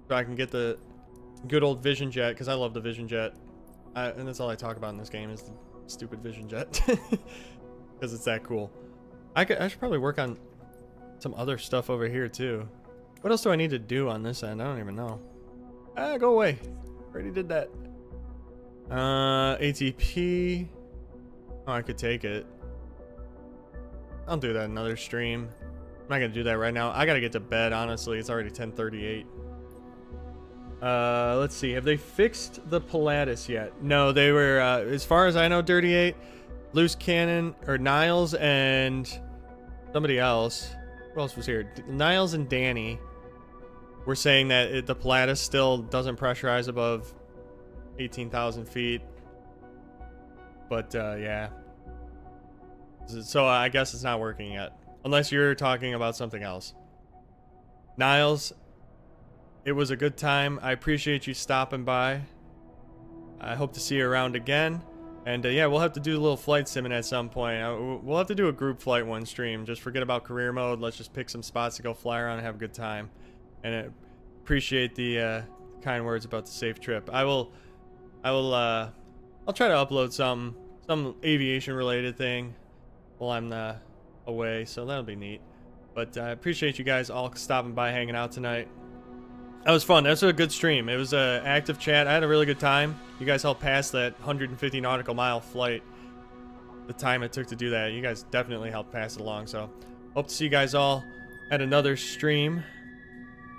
So I can get the good old Vision Jet, because I love the Vision Jet. And that's all I talk about in this game is the stupid Vision Jet. Because it's that cool. I should probably work on some other stuff over here too. What else do I need to do on this end? I don't even know. Go away. Already did that. ATP. Oh, I could take it. I'll do that another stream. I'm not gonna do that right now. I gotta get to bed, honestly. It's already 10:38. Let's see. Have they fixed the Pilatus yet? No, they were, as far as I know, Dirty 8, Loose Cannon, or Niles and somebody else. Who else was here? Niles and Danny were saying that the Pilatus still doesn't pressurize above 18,000 feet. But, yeah. So I guess it's not working yet. Unless you're talking about something else. Niles, it was a good time. I appreciate you stopping by. I hope to see you around again. And yeah, we'll have to do a little flight simming at some point. We'll have to do a group flight one stream. Just forget about career mode. Let's just pick some spots to go fly around and have a good time. And I appreciate the kind words about the safe trip. I'll try to upload some aviation related thing while I'm away. So that'll be neat. But I appreciate you guys all stopping by, hanging out tonight. That was fun. That was a good stream. It was an active chat. I had a really good time. You guys helped pass that 150 nautical mile flight. The time it took to do that. You guys definitely helped pass it along. So hope to see you guys all at another stream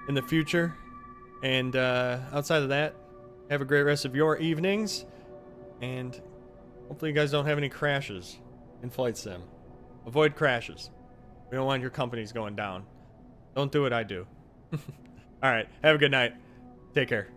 in the future. And outside of that, have a great rest of your evenings. And hopefully you guys don't have any crashes in Flight Sim. Avoid crashes. We don't want your companies going down. Don't do what I do. All right. Have a good night. Take care.